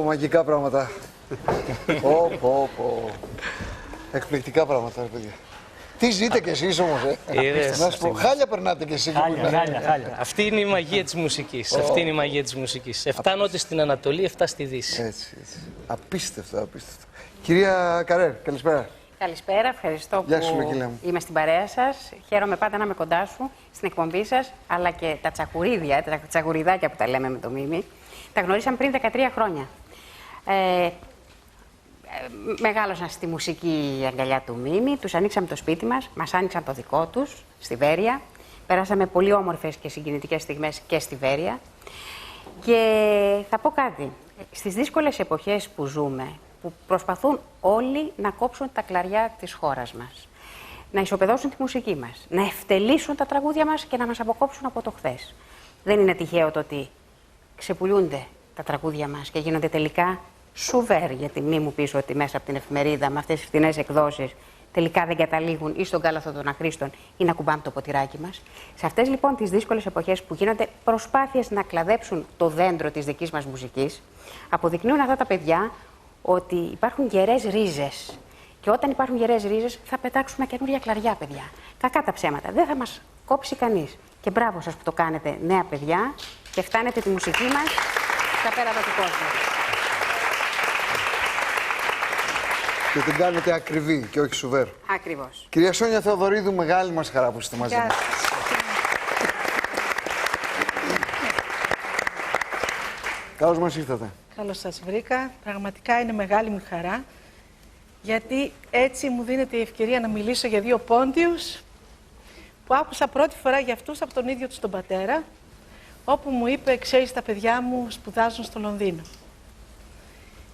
μαγικά πράγματα. Εκπληκτικά πράγματα, ρε παιδιά. Τι ζείτε κι εσείς όμως, Να σου πω, χάλια περνάτε κι εσείς.
Χάλια. Αυτή είναι η μαγεία της μουσικής. Αυτή είναι η μαγεία της μουσικής. 7 νότες στην Ανατολή, 7 στη Δύση.
Έτσι. Απίστευτο. Κυρία Καρέρ, καλησπέρα.
Καλησπέρα, ευχαριστώ
Γεια σου,
που είμαι στην παρέα σας. Χαίρομαι πάντα να είμαι κοντά σου στην εκπομπή σας, αλλά και τα τσακουρίδια, τα τσακουριδάκια που τα λέμε με το Μίμη. Τα γνωρίσαμε πριν 13 χρόνια. Μεγάλωσαν στη μουσική αγκαλιά του Μίμη, τους ανοίξαμε το σπίτι μας άνοιξαν το δικό τους, στη Βέρεια. Περάσαμε πολύ όμορφες και συγκινητικές στιγμές και στη Βέρεια. Και θα πω κάτι, στις δύσκολες εποχές που ζούμε, που προσπαθούν όλοι να κόψουν τα κλαριά της χώρας μας, να ισοπεδώσουν τη μουσική μας, να ευτελίσουν τα τραγούδια μας και να μας αποκόψουν από το χθες. Δεν είναι τυχαίο το ότι ξεπουλούνται τα τραγούδια μας και γίνονται τελικά σουβέρ, γιατί μη μου πεις ότι μέσα από την εφημερίδα με αυτές τις φθηνές εκδόσεις τελικά δεν καταλήγουν ή στον κάλαθο των αχρήστων ή να κουμπάμε το ποτηράκι μας. Σε αυτές λοιπόν τις δύσκολες εποχές που γίνονται προσπάθειες να κλαδέψουν το δέντρο της δικής μας μουσικής, αποδεικνύουν αυτά τα παιδιά ότι υπάρχουν γερές ρίζες. Και όταν υπάρχουν γερές ρίζες θα πετάξουμε καινούρια κλαριά, παιδιά. Κακά τα ψέματα. Δεν θα μας κόψει κανείς. Και μπράβο σας που το κάνετε, νέα παιδιά, και φτάνετε τη μουσική μας στα πέρατα του κόσμου.
Και την κάνετε ακριβή και όχι σουβέρ.
Ακριβώς.
Κυρία Σόνια Θεοδωρίδου, μεγάλη μας χαρά που είστε μαζί μας. Καλώς μας ήρθατε.
Καλώς σας βρήκα. Πραγματικά είναι μεγάλη μου χαρά, γιατί έτσι μου δίνεται η ευκαιρία να μιλήσω για δύο πόντιους που άκουσα πρώτη φορά για αυτούς από τον ίδιο τους τον πατέρα, όπου μου είπε, ξέρεις, τα παιδιά μου σπουδάζουν στο Λονδίνο.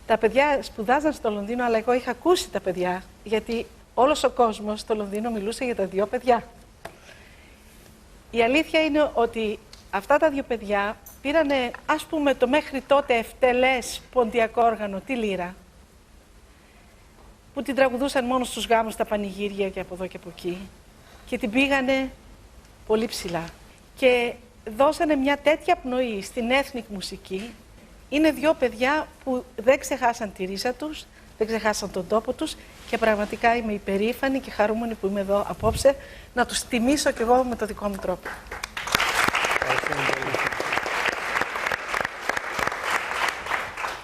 Τα παιδιά σπουδάζαν στο Λονδίνο, αλλά εγώ είχα ακούσει τα παιδιά, γιατί όλος ο κόσμος στο Λονδίνο μιλούσε για τα δύο παιδιά. Η αλήθεια είναι ότι αυτά τα δύο παιδιά πήρανε, ας πούμε, το μέχρι τότε ευτελές ποντιακό όργανο, τη λύρα, που την τραγουδούσαν μόνο στους γάμους, στα πανηγύρια και από εδώ και από εκεί, και την πήγανε πολύ ψηλά. Και δώσανε μια τέτοια πνοή στην ethnic μουσική. Είναι δύο παιδιά που δεν ξεχάσαν τη ρίζα τους, δεν ξεχάσαν τον τόπο τους, και πραγματικά είμαι υπερήφανη και χαρούμενη που είμαι εδώ απόψε να τους τιμήσω κι εγώ με το δικό μου τρόπο.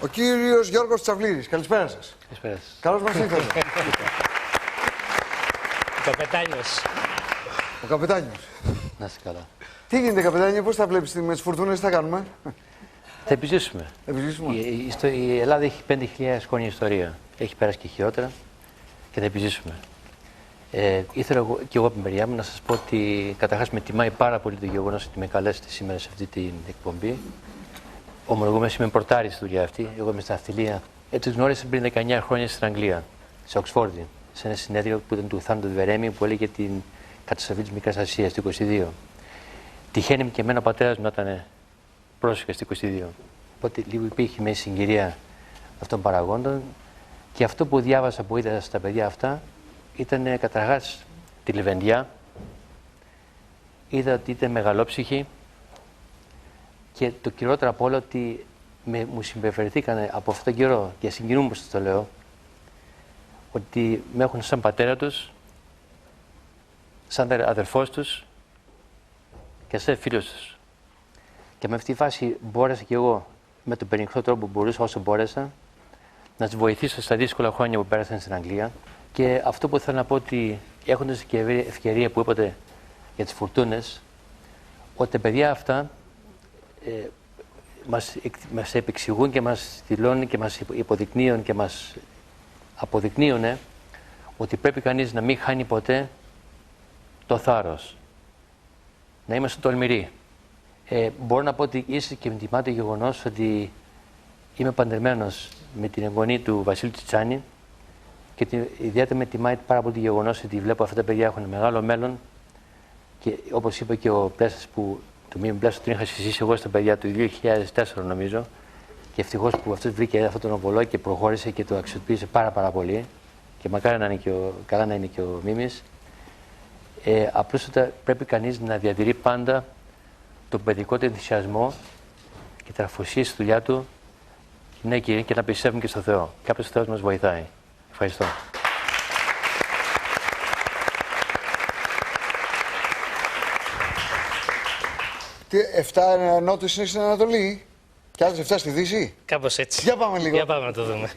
Ο κύριος Γιώργος Τσαβλήρης, καλησπέρα σας.
Καλησπέρα σας.
Καλώς μας ήρθατε.
Ο καπετάνιος.
Ο καπετάνιος.
Να είστε καλά.
Τι γίνεται, καπετάνιο, πώς θα βλέπεις με τις φουρτούνες, τι θα κάνουμε?
Θα επιζήσουμε. Η Ελλάδα έχει 5.000 χρόνια ιστορία. Έχει πέρασει και χειρότερα και θα επιζήσουμε. Ήθελα και εγώ από την μεριά μου να σας πω ότι καταρχάς με τιμάει πάρα πολύ το γεγονός ότι με καλέσετε σήμερα σε αυτή την εκπομπή. Ομολογούμε, είμαι πορτάρι στη δουλειά αυτή. Εγώ είμαι στα αυτιλία. Έτσι γνώρισα πριν 19 χρόνια στην Αγγλία, σε Οξφόρδη, σε ένα συνέδριο που ήταν του Θάνατο Βερέμι που έλεγε την καταστροφή της Μικράς Ασίας, το 22. Τυχαίνει και εμένα ο πατέρας μου να ήταν πρόσφυγα στο 22. Οπότε λίγο υπήρχε μια συγκυρία αυτών των παραγόντων, και αυτό που διάβασα, που είδα στα παιδιά αυτά, ήταν καταρχάς τη λεβεντιά. Είδα ότι ήταν μεγαλόψυχοι, και το κυριότερο από όλα ότι μου συμπεριφερθήκαν από αυτόν τον καιρό, και συγκινούμαι που σας το λέω, ότι με έχουν σαν πατέρα τους, σαν αδερφός τους και σαν φίλος τους. Και με αυτή τη φάση μπόρεσα και εγώ, με τον πενιχρό τρόπο που μπορούσα, όσο μπόρεσα, να τους βοηθήσω στα δύσκολα χρόνια που πέρασαν στην Αγγλία. Και αυτό που θέλω να πω, ότι έχοντας και ευκαιρία που είπατε για τις φουρτούνες, ότι τα παιδιά αυτά μας επεξηγούν και μας δηλώνουν και μας υποδεικνύουν και μας αποδεικνύουν ότι πρέπει κανείς να μην χάνει ποτέ το θάρρος. Να είμαστε τολμηροί. Μπορώ να πω ότι ίσως και με τιμά το γεγονός ότι είμαι παντρεμένος με την εγγονή του Βασίλη Τσιτσάνη, και ιδιαίτερα με τιμάει πάρα πολύ το γεγονός ότι βλέπω αυτά τα παιδιά έχουν μεγάλο μέλλον, και όπως είπε και ο Πλέσας, που το μήνυμα Πλέσας τον είχα συζήσει εγώ στα παιδιά του 2004 νομίζω, και ευτυχώς που αυτός βρήκε αυτόν τον οβολό και προχώρησε και το αξιοποίησε πάρα πολύ, και μακάρι να είναι καλά να είναι και ο Μίμης. Απλούστατα πρέπει κανείς να διατηρεί πάντα τον παιδικό του ενθουσιασμό και την αφοσίωση στη δουλειά του, γυναίκοι και να πιστεύουν και στο Θεό. Κάποιος ο Θεός μας βοηθάει. Ευχαριστώ.
Τι, 7 νότες είναι στην Ανατολή και άλλες 7 στη Δύση.
Κάπως έτσι.
Για πάμε λίγο.
Για πάμε να το δούμε.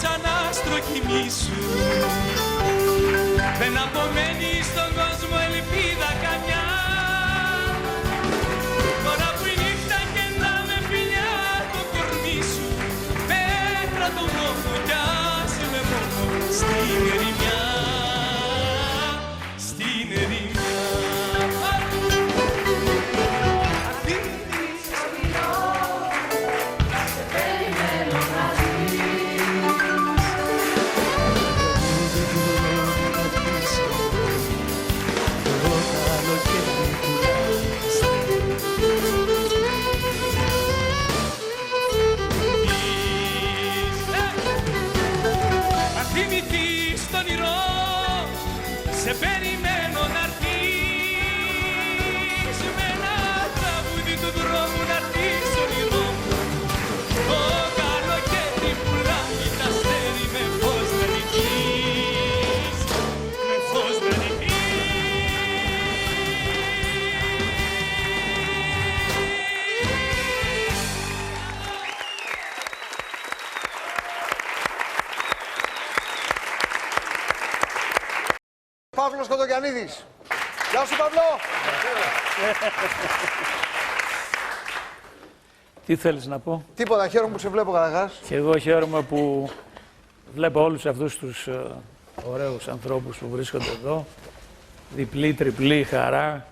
σαν άστρο κοιμήσου. Δεν απομένει στον κόσμο ελπίδα καμιά. Τώρα που η νύχτα κεντά με φιλιά το κορμί σου, πέτρα τον νόμο κι άσε με μόνο στην ερημιά, στην ερημιά. σε περιμένω να έρθεις με ένα τραγούδι του δρόμου να έρθεις όνειρό μου. Το καλοκαίρι πουλάει τα αστέρι με φως να νικείς, με φως να νικείς.
Παύλος Κοντογιαννίδης. Γεια σου, Παύλο.
Τι θέλεις να πω?
Τίποτα, χαίρομαι που σε βλέπω καταρχάς.
Και εγώ χαίρομαι που βλέπω όλους αυτούς τους ωραίους ανθρώπους που βρίσκονται εδώ. Διπλή, τριπλή χαρά.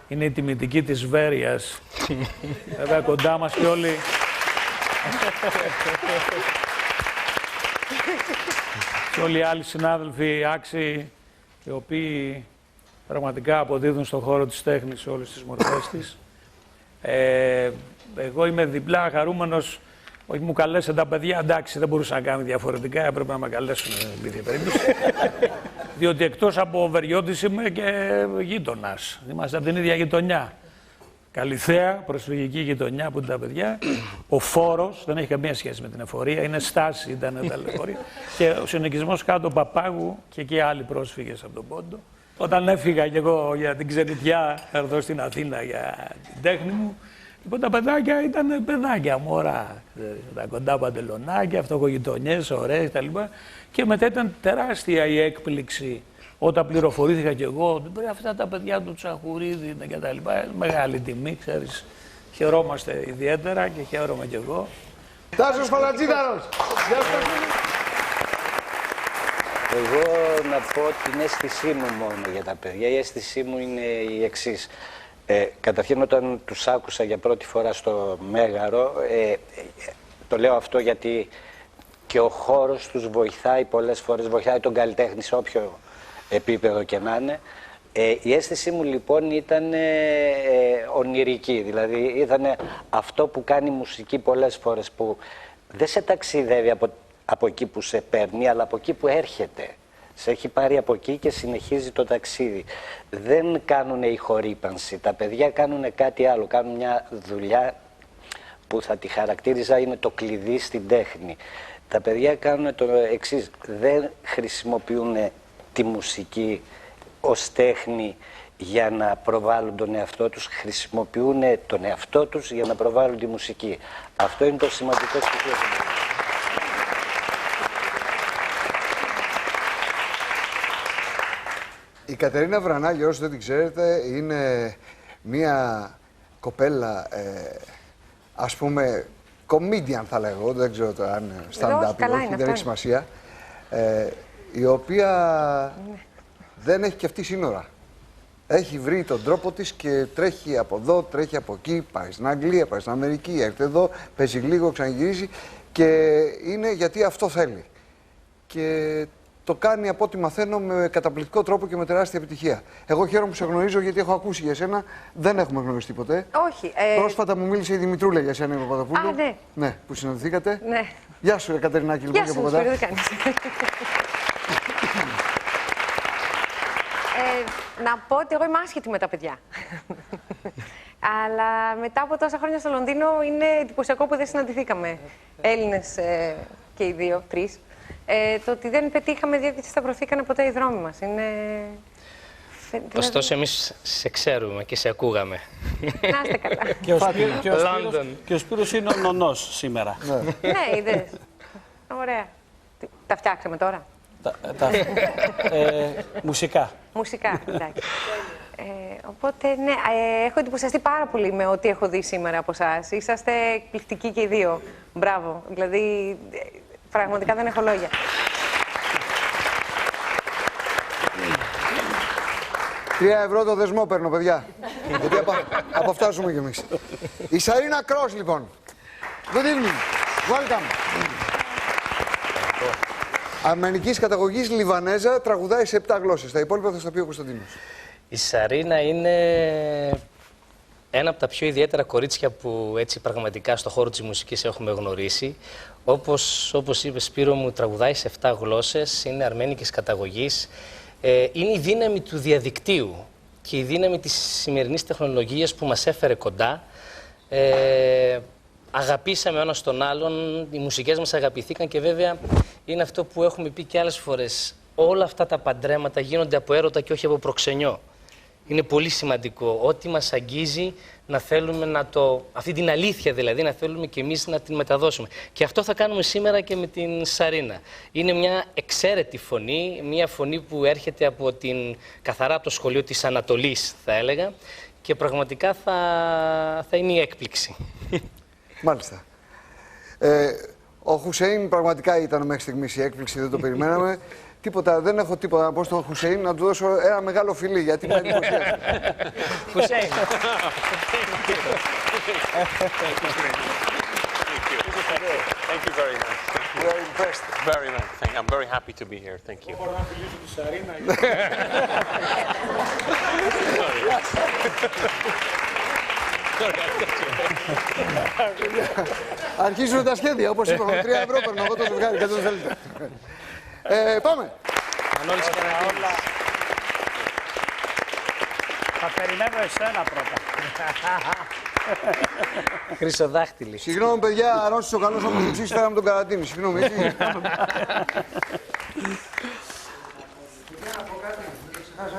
Είναι η τιμητική της Βέρειας. Βέβαια κοντά μας και όλοι. Και όλοι οι άλλοι συνάδελφοι άξιοι, οι οποίοι πραγματικά αποδίδουν στον χώρο της τέχνης σε όλες τις μορφές της. Εγώ είμαι διπλά χαρούμενος, όχι μου καλέσαν τα παιδιά, εντάξει δεν μπορούσα να κάνω διαφορετικά, έπρεπε να με καλέσουν στην ίδια περίπτωση. Διότι εκτός από Βεριώτης είμαι και γείτονας, είμαστε από την ίδια γειτονιά. Καλυθέα, προσφυγική γειτονιά που είναι τα παιδιά. Ο Φόρος δεν έχει καμία σχέση με την εφορία, είναι στάση ήταν τα λεωφορεία. Και ο συνοικισμός κάτω Παπάγου και εκεί άλλοι πρόσφυγες από τον Πόντο. Όταν έφυγα και εγώ για την ξενιτιά, εδώ στην Αθήνα για την τέχνη μου, λοιπόν τα παιδάκια ήταν παιδάκια, μωρά. Τα κοντά παντελονάκια, αυτοκογειτονιές, ωραίες κτλ. Και μετά ήταν τεράστια η έκπληξη όταν πληροφορήθηκα κι εγώ ότι αυτά τα παιδιά του Τσαχουρίδη και τα λοιπά. Μεγάλη τιμή, ξέρεις. Χαιρόμαστε ιδιαίτερα και χαίρομαι κι εγώ.
Τάσος Παλατζίδαρος.
Εγώ να πω την αίσθησή μου μόνο για τα παιδιά. Η αίσθησή μου είναι η εξής. Καταρχήν όταν τους άκουσα για πρώτη φορά στο Μέγαρο, το λέω αυτό γιατί και ο χώρος τους βοηθάει πολλές φορές, βοηθάει τον καλλιτέχνη σε όποιο επίπεδο και να είναι. Η αίσθησή μου λοιπόν ήταν ονειρική, δηλαδή ήταν αυτό που κάνει η μουσική πολλές φορές, που δεν σε ταξιδεύει από εκεί που σε παίρνει, αλλά από εκεί που έρχεται. Σε έχει πάρει από εκεί και συνεχίζει το ταξίδι. Δεν κάνουν ηχορύπανση, τα παιδιά κάνουν κάτι άλλο, κάνουν μια δουλειά που θα τη χαρακτήριζα είναι το κλειδί στην τέχνη. Τα παιδιά κάνουν το εξής, δεν χρησιμοποιούν τη μουσική ως τέχνη για να προβάλλουν τον εαυτό τους, χρησιμοποιούν τον εαυτό τους για να προβάλλουν τη μουσική. Αυτό είναι το σημαντικό στοιχείο.
Η Κατερίνα Βρανάκη, όσοι δεν την ξέρετε, είναι μία κοπέλα, ας πούμε, comedian θα λέγω, δεν ξέρω το αν stand-up, δεν έχει σημασία, η οποία δεν έχει και αυτή σύνορα. Έχει βρει τον τρόπο της και τρέχει από εδώ, τρέχει από εκεί, πάει στην Αγγλία, πάει στην Αμερική, έρχεται εδώ, παίζει λίγο, ξαναγυρίζει και είναι γιατί αυτό θέλει. Και το κάνει από ό,τι μαθαίνω με καταπληκτικό τρόπο και με τεράστια επιτυχία. Εγώ χαίρομαι που σε γνωρίζω γιατί έχω ακούσει για σένα. Δεν έχουμε γνωριστεί ποτέ.
Όχι.
Πρόσφατα μου μίλησε η Δημητρούλα για σένα, η Παπαδοπούλου.
Α, ναι.
Ναι, που συναντηθήκατε.
Ναι.
Γεια σου, Κατερινάκη, λοιπόν,
και
από κοντά.
Γεια σου, τι κάνεις. Να πω ότι εγώ είμαι άσχετη με τα παιδιά. Αλλά μετά από τόσα χρόνια στο Λονδίνο είναι εντυπωσιακό που δεν συναντηθήκαμε. Έλληνες και οι δύο, τρεις. Το ότι δεν πετύχαμε διότι σταυρωθήκανε ποτέ οι δρόμοι μας. Είναι...
Ωστόσο, εμείς σε ξέρουμε και σε ακούγαμε.
Να είστε καλά.
Και ο Σπύρος είναι ο νονός σήμερα.
Ναι, είδες. Ωραία. Τα φτιάξαμε τώρα.
Μουσικά.
Μουσικά, εντάξει. Οπότε, ναι, έχω εντυπωσιαστεί πάρα πολύ με ό,τι έχω δει σήμερα από εσάς. Είσαστε εκπληκτικοί και οι δύο. Μπράβο. Δηλαδή, πραγματικά δεν έχω λόγια.
€3 το δεσμό παίρνω, παιδιά. Γιατί από αυτά ζούμε κι εμείς. Η Σαρίνα Κρός, λοιπόν. Good evening. Welcome. Αρμενικής καταγωγής, Λιβανέζα, τραγουδάει σε 7 γλώσσες. Τα υπόλοιπα θα στα πει ο Κωνσταντίνος.
Η Σαρίνα είναι ένα από τα πιο ιδιαίτερα κορίτσια που έτσι πραγματικά στο χώρο της μουσικής έχουμε γνωρίσει. Όπως είπε Σπύρο μου, τραγουδάει σε 7 γλώσσες, είναι αρμένικης καταγωγής. Είναι η δύναμη του διαδικτύου και η δύναμη της σημερινής τεχνολογίας που μας έφερε κοντά. Αγαπήσαμε ο ένας τον άλλον, οι μουσικές μας αγαπηθήκαν και βέβαια είναι αυτό που έχουμε πει και άλλες φορές. Όλα αυτά τα παντρέματα γίνονται από έρωτα και όχι από προξενιό. Είναι πολύ σημαντικό. Ό,τι μας αγγίζει να θέλουμε αυτή την αλήθεια δηλαδή, να θέλουμε και εμείς να την μεταδώσουμε. Και αυτό θα κάνουμε σήμερα και με την Σαρίνα. Είναι μια εξαίρετη φωνή, μια φωνή που έρχεται καθαρά από το σχολείο της Ανατολής, θα έλεγα, και πραγματικά θα είναι η έκπληξη.
Μάλιστα. Ο Χουσέιν πραγματικά ήταν μέχρι στιγμής η έκπληξη, δεν το περιμέναμε. Δεν έχω τίποτα να πω στον Χουσέιν, να του δώσω ένα μεγάλο φιλί, γιατί με εντυπωσίασε.
Χουσέιν.
Thank you very much. We are impressed. Very much. I'm very happy to be here. Thank you.
Αρχίζουν τα σχέδια, όπως είπαμε. 3 ευρώ παίρνω εγώ το ζευγάρι, κάτι δεν θέλετε. Πάμε.
Θα περιμένω εσένα πρώτα.
Χρυσοδάχτυλη.
Συγγνώμη, παιδιά, αρρώστησε ο καλός όμως του φέραμε τον καραντίνη. Συγγνώμη, έτσι.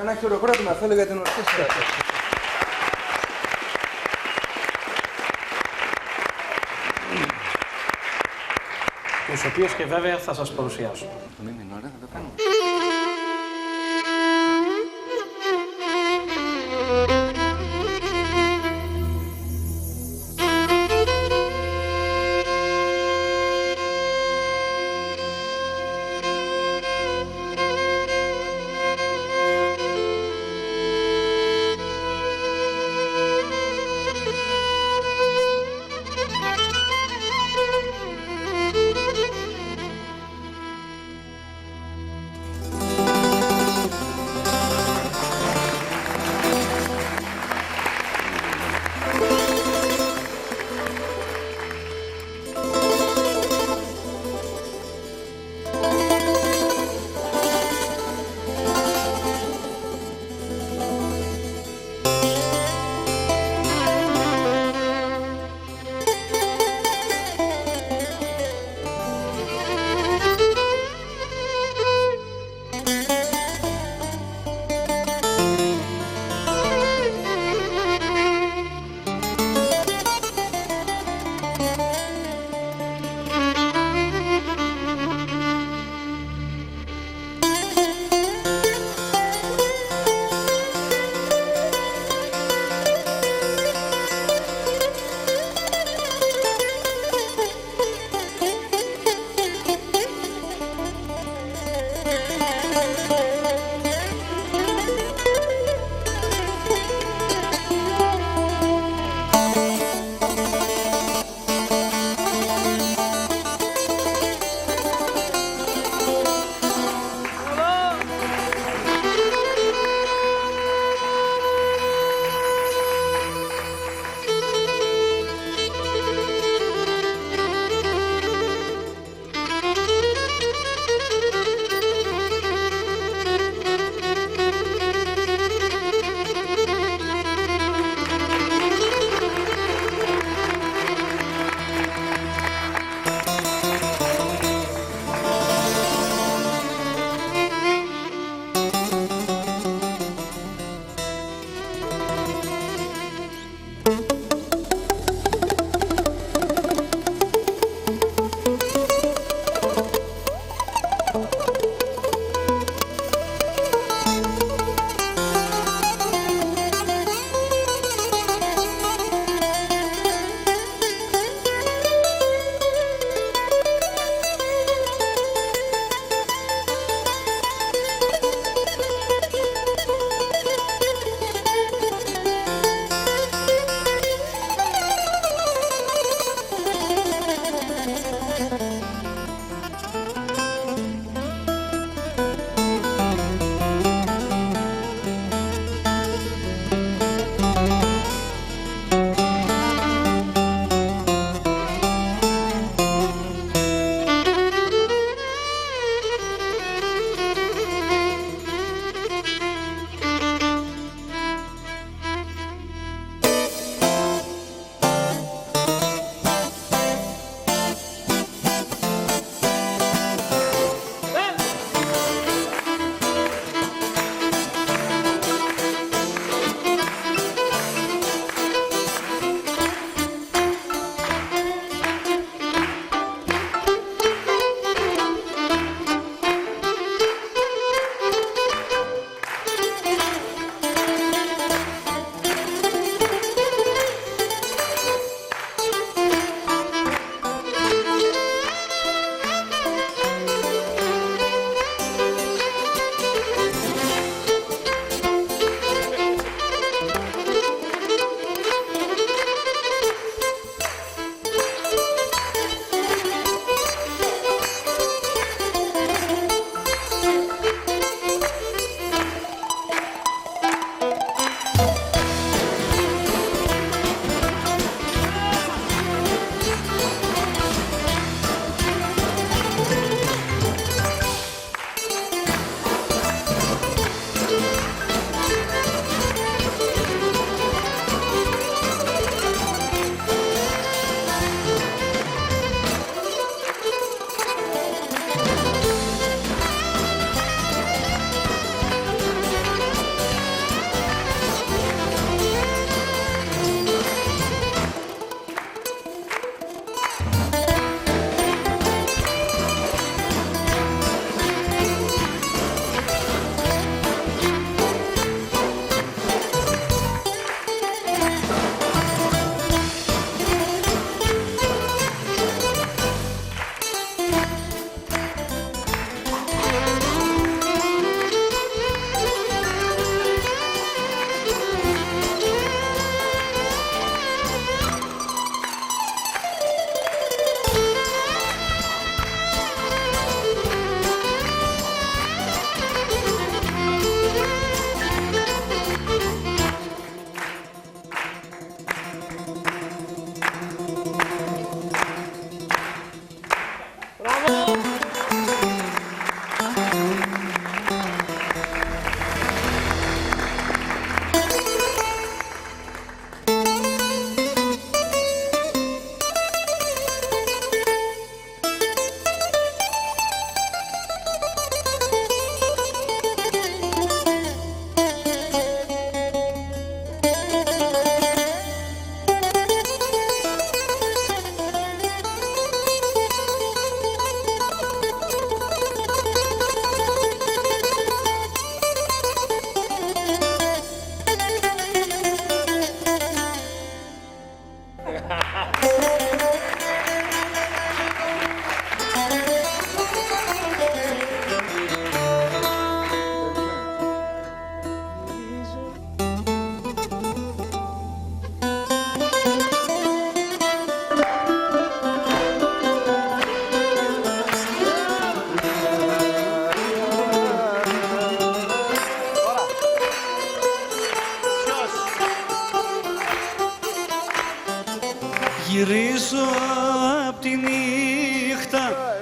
Ένα χειροκρότημα θέλω για την ορκέστρα.
Τους οποίους και βέβαια θα σας παρουσιάσω.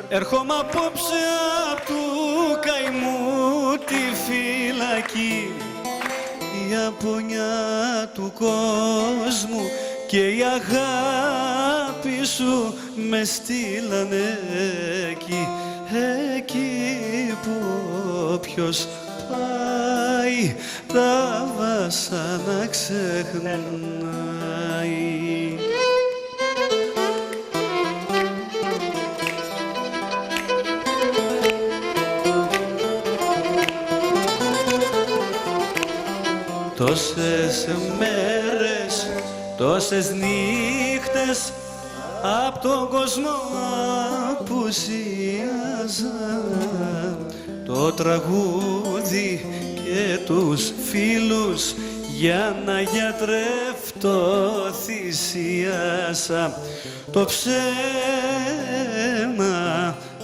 έρχομαι απόψε απ' του καημού τη φυλακή. Η απονιά του κόσμου και η αγάπη σου με στείλανε εκεί, εκεί που όποιος πάει τα βάσανα ξεχνάει. Τόσες μέρες, τόσες νύχτες απ' τον κόσμο απουσίαζα. Το τραγούδι και τους φίλους για να γιατρεύτω θυσίασα. Το ψέμα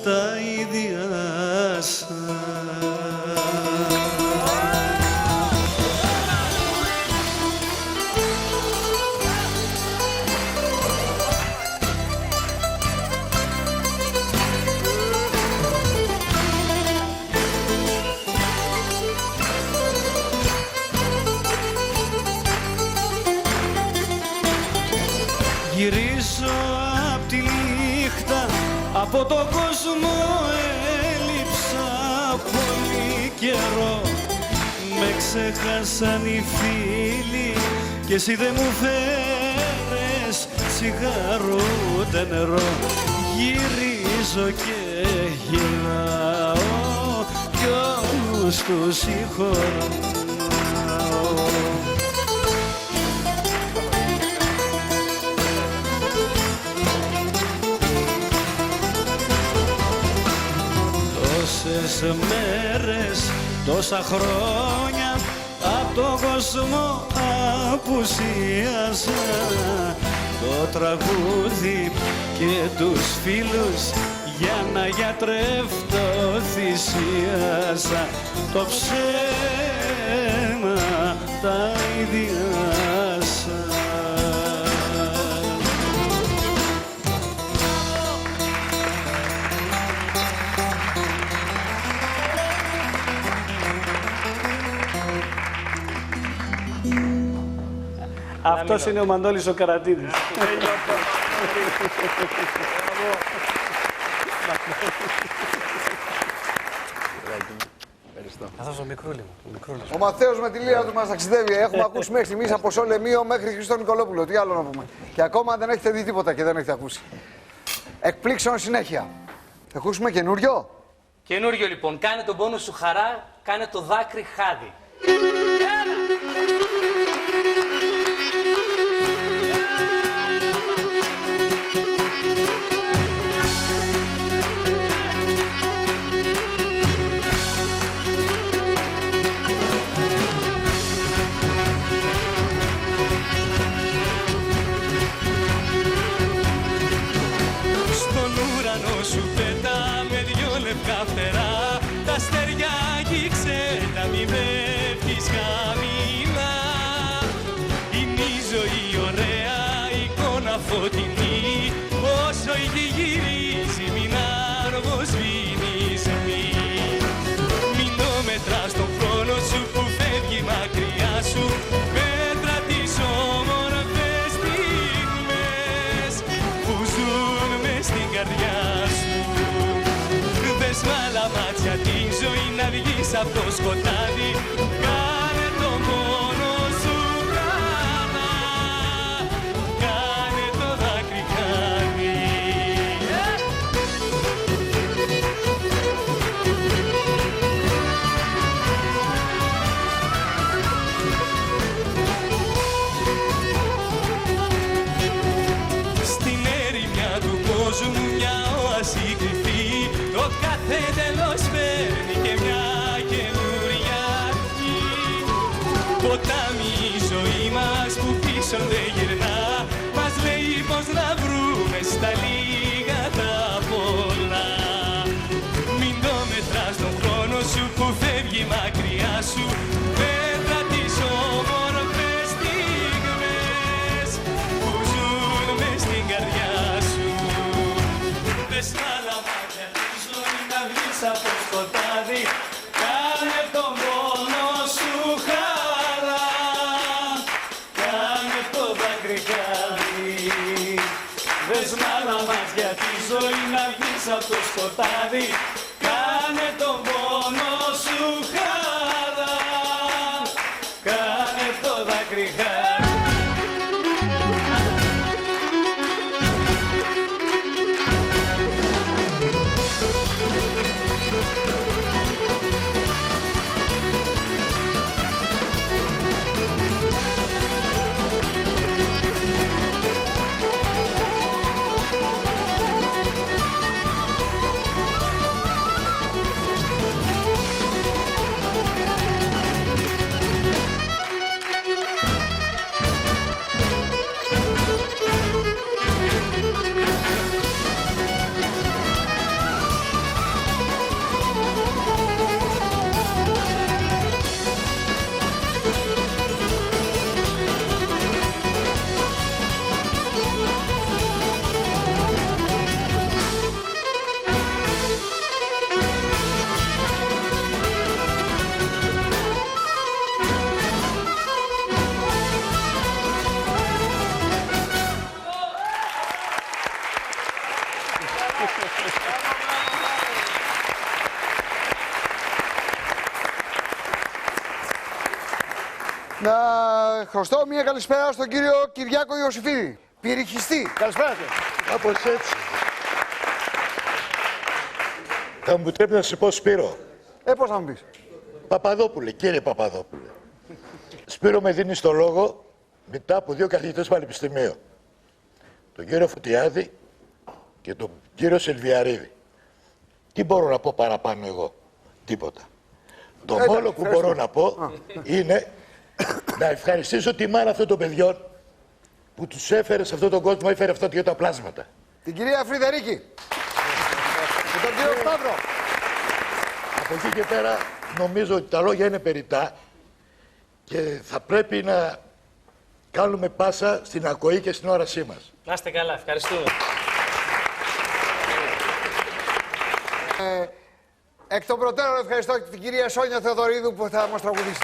τα ιδιάσα. Γυρίζω απ' τη νύχτα, από τον κόσμο έλειψα πολύ καιρό. Με ξέχασαν οι φίλοι και εσύ δεν μου φέρες τσιγάρο ούτε νερό. Γυρίζω και γυρνάω κι όλους τους συγχωρώ. Τόσες μέρες, τόσα χρόνια απ' τον κόσμο απουσίασα. Το τραγούδι και τους φίλους για να γιατρεύτω θυσίασα. Το ψέμα τα ιδιάσα.
Αυτός είναι ο Μανώλης ο Καρατίδης.
Αυτός ο μικρούλι μου.
Ο Μαθαίος με τη λύρα του μας ταξιδεύει. Έχουμε ακούσει μέχρι στιγμής από Σολεμίο μέχρι Χριστό Νικολόπουλο. Τι άλλο να πούμε. Και ακόμα δεν έχετε δει τίποτα και δεν έχετε ακούσει. Εκπλήξεων συνέχεια. Θα ακούσουμε καινούριο.
Καινούριο λοιπόν. Κάνε τον πόνο σου χαρά, κάνε το δάκρυ χάδι.
Τα αστέρια αγγίξε τα μη με πεις χαμηλά. Είναι η ζωή ωραία, εικόνα φωτεινή. Όσο η γη γυρίζει μην αργοσβήνεις μη. Μην το μετράς τον χρόνο σου που φεύγει μακριά σου. Μέτρα τις όμορφες στιγμές που ζουν μες στην καρδιά σου. Δες μ' άλλα μάτια τη ζωή να βγεις απ' το σκοτάδι. Κάνε το μόνο σου καλά, κάνε το δάκρυ χάδι. Στην ερημιά του κόσμου μια όαση κρυφή. Το κάθε τέλος φέρνει και μια καινούρια αρχή. Ποτάμι η ζωή μας που πίσω δεν γυρνά. Μας λέει πως να βρούμε στα λίγα τα πολλά. Μην το μετράς τον χρόνο σου που φεύγει μακριά σου. Μέτρα τις όμορφες στιγμές που ζουν μες στην καρδιά σου. Δες μ' άλλα μάτια σκοτάδι, κάνε το πόνο σου χαρά, κάνε το δάκρυ χαρά.
Να χρωστώ μια καλησπέρα στον κύριο Κυριάκο Ιωσήφιδη, πυρηχιστή. Καλησπέρα σας.
Κάπως έτσι. Θα μου επιτρέπετε να σε πω Σπύρο.
Πώς θα μου πεις.
Παπαδόπουλε, κύριε Παπαδόπουλε. Σπύρο, με δίνει το λόγο μετά από 2 καθηγητές πανεπιστημίου. Τον κύριο Φωτιάδη και τον κύριο Σελβιαρίδη. Τι μπορώ να πω παραπάνω εγώ. Τίποτα. Το μόνο που μπορώ να πω είναι να ευχαριστήσω τη μάνα αυτών των παιδιών που τους έφερε σε αυτόν τον κόσμο, έφερε αυτά τα πλάσματα.
Την κυρία Φρυδερίκη. Και τον κύριο Σταύρο.
Από εκεί και πέρα νομίζω ότι τα λόγια είναι περιττά και θα πρέπει να κάνουμε πάσα στην ακοή και στην όρασή μας.
Να είστε καλά, ευχαριστούμε.
Εκ των προτέρων ευχαριστώ και την κυρία Σόνια Θεοδωρίδου που θα μας τραγουδήσει.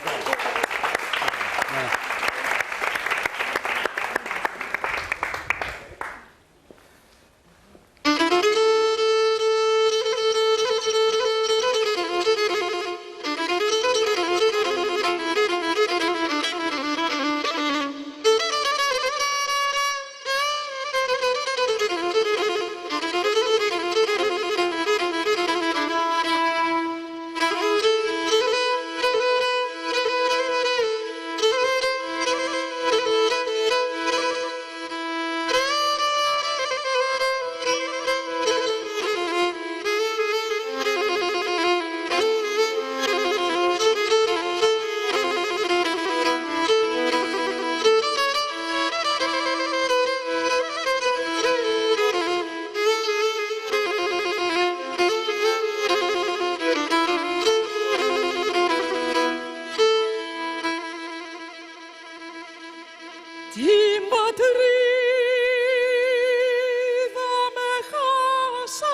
Την πατρίδα με χάσα,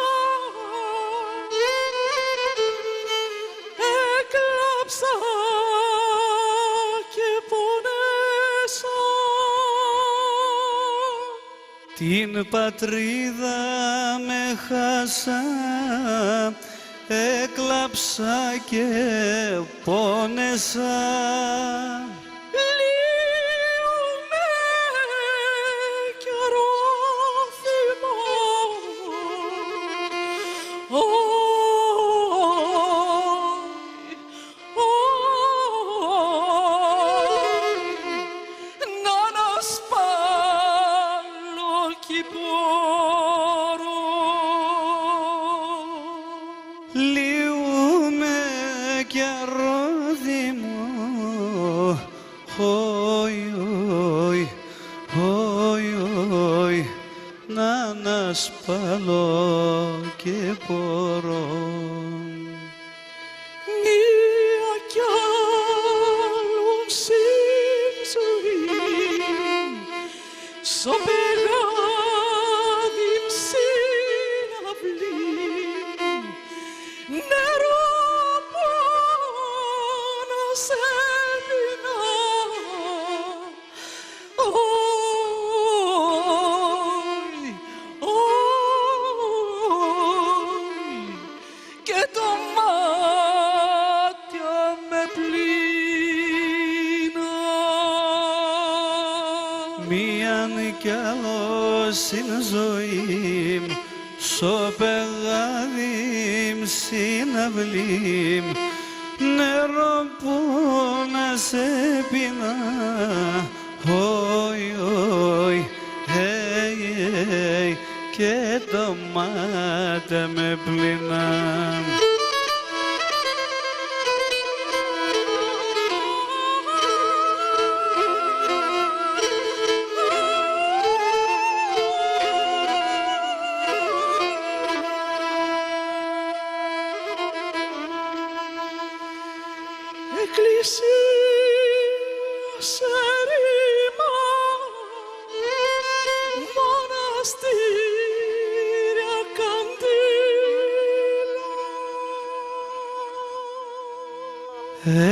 έκλαψα και πονέσα.
Την πατρίδα με χάσα, έκλαψα και πόνεσα. Λιούμε κι αρρώδι μου, όι, όι, όι, όι, να ανασπαλώ και μπορώ.
Μία κι άλλον συν ζωή, στο πεγάδι συναυλή, νερό πάνω σε πεινά. Όι, όι,
κι άλλο στην ζωή μου, στο πεγάδι μου συναυλή μου, νερό που να σε πεινά, όι, όι, και το μάτα με πλυνά.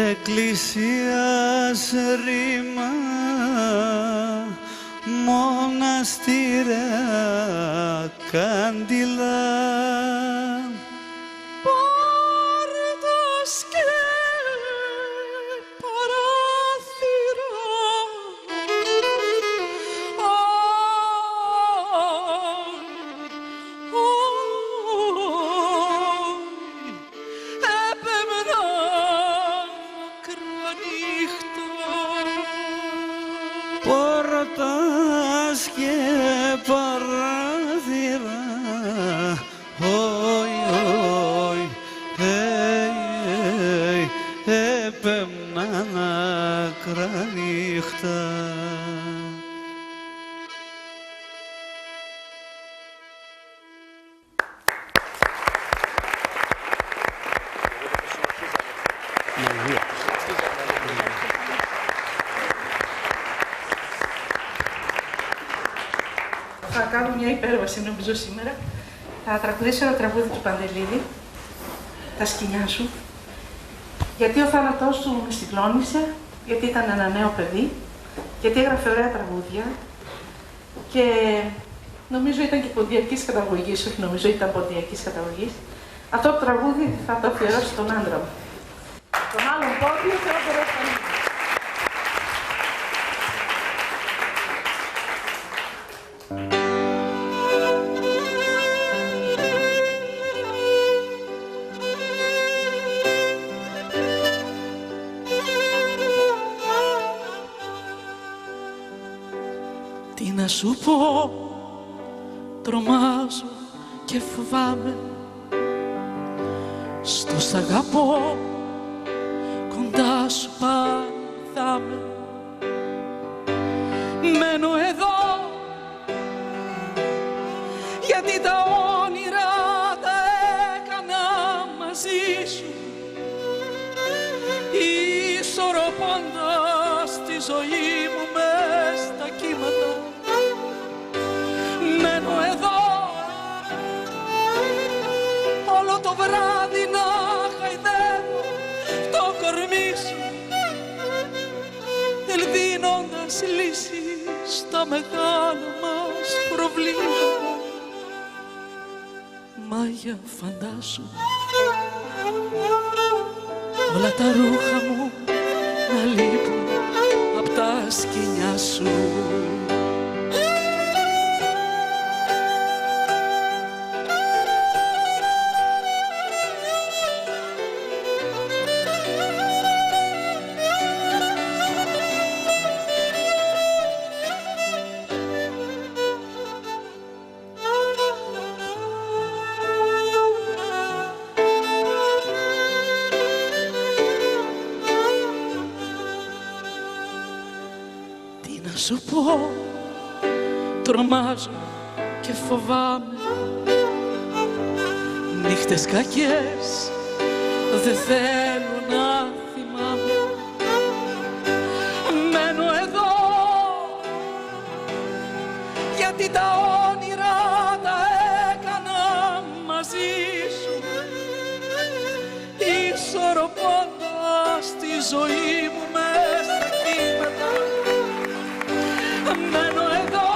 Εκκλησία σε ρήμα, μοναστήρια, κάντιλα,
πόρτας και παράθυρα, έπαιρνα
πόρτας και παράθυρα, όι, όι, έπαιρναν άκρα νύχτα.
Θα κάνω μια υπέρβαση νομίζω σήμερα. Θα τραγουδήσω ένα τραγούδι του Παντελίδη, «Τα σκοινιά σου», γιατί ο θάνατός του με συγκλώνησε, γιατί ήταν ένα νέο παιδί, γιατί έγραφε ωραία τραγούδια και νομίζω ήταν και ποντιακής καταγωγής, όχι νομίζω ήταν ποντιακής καταγωγής. Αυτό το τραγούδι θα το αφιερώσω στον άντρα μου. Τον άλλον πόντιο και όποτε έφτανε.
Τι να σου πω, τρομάζω και φοβάμαι, στο σ' αγαπώ, κοντά σου πάθαμε. Μένω εδώ, γιατί τα όνειρα τα έκανα μαζί σου, ισορροπώντας τη ζωή μου μες στα κύματα. Μένω εδώ, όλο το βράδυ να χαϊδεύω το κορμί σου, δίνοντας λύσεις στα μεγάλα μας προβλήματα. Μάγια φαντάσου, όλα τα ρούχα μου να λείπουν απ' τα σκοινιά σου. Να σου πω, τρομάζω και φοβάμαι, νύχτες κακές δεν θέλω να θυμάμαι. Μένω εδώ, γιατί τα όνειρα τα έκανα μαζί σου, ισορροπώντας τη ζωή μου μες στα κύματα. Μένω εδώ,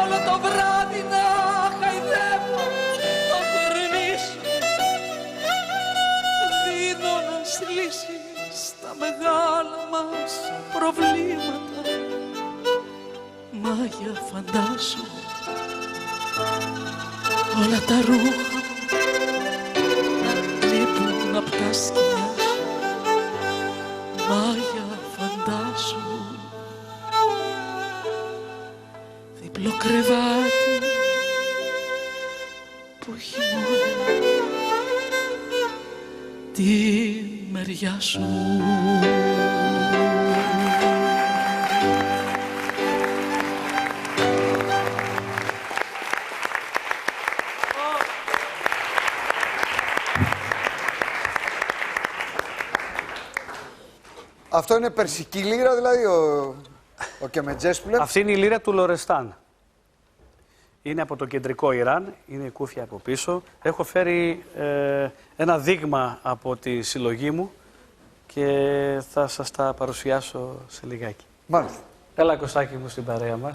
όλο το βράδυ να χαϊδεύω το κορμί σου, δίνοντας λύσεις στα μεγάλα μας προβλήματα. όλα τα ρούχα λείπουν απ' τα σκοινιά σου, Μάγια φαντάσου, διπλό κρεβάτι που έχει μόνο τη μεριά σου.
Αυτό είναι περσική λύρα, δηλαδή, ο Κεμετζές που λέμε.
Αυτή είναι η λύρα του Λορεστάν. Είναι από το κεντρικό Ιράν, είναι κούφια από πίσω. Έχω φέρει ένα δείγμα από τη συλλογή μου και θα σας τα παρουσιάσω σε λιγάκι.
Μάλιστα.
Έλα, Κωστάκη μου, στην παρέα μας.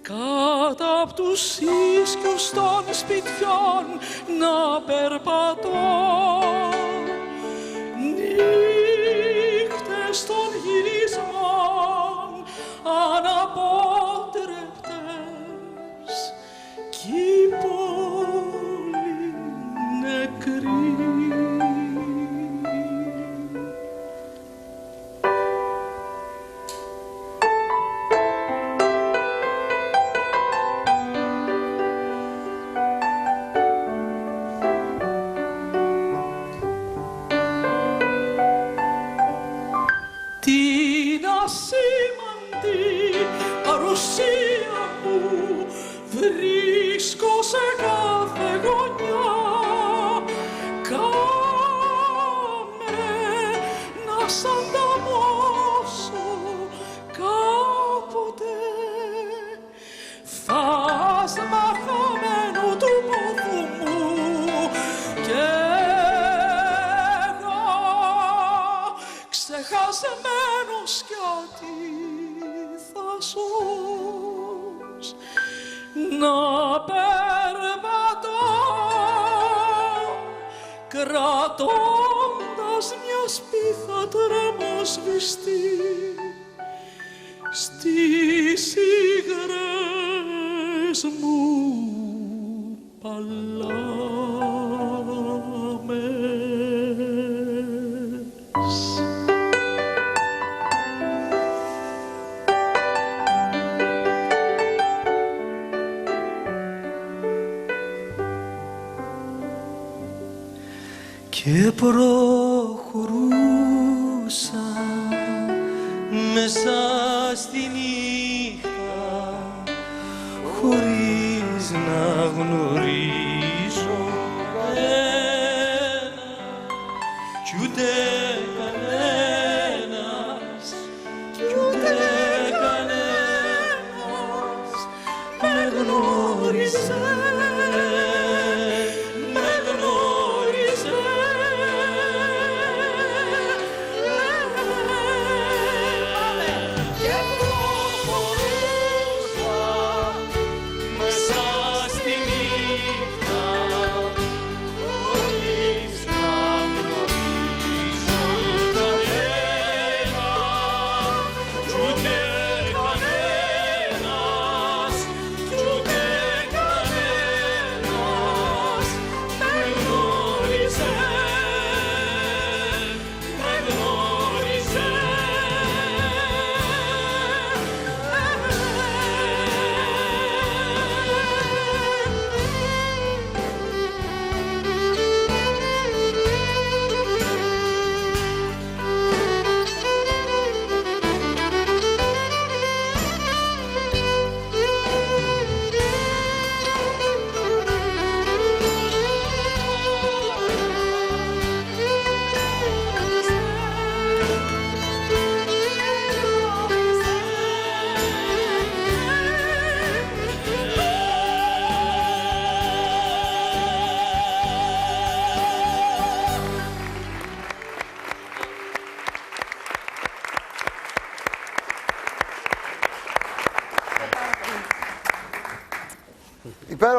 Κάτω απ' τους ίσκιους των σπιτιών να περπατώ, νύχτες των γυρισμών αναπότρεπτες κι η πόλη νεκρή. Την ασήμαντη παρουσία μου βρίσκω σε κάθε γωνιά. Κάμε να σ' ανταμώσω κάποτε, φάσμα χαμένου του πόδου μου και ξεχασμένος κι αντίθασος να περπατώ, κρατώντας μια σπίθα τρεμοσβηστή στις υγρές μου παλάμες.
Και προχωρούσα μέσα στη νύχτα χωρίς να γνωρίζω κανένα κι ούτε κανένας κι ούτε κανένας με γνώριζε.
Μέσα στη νύχτα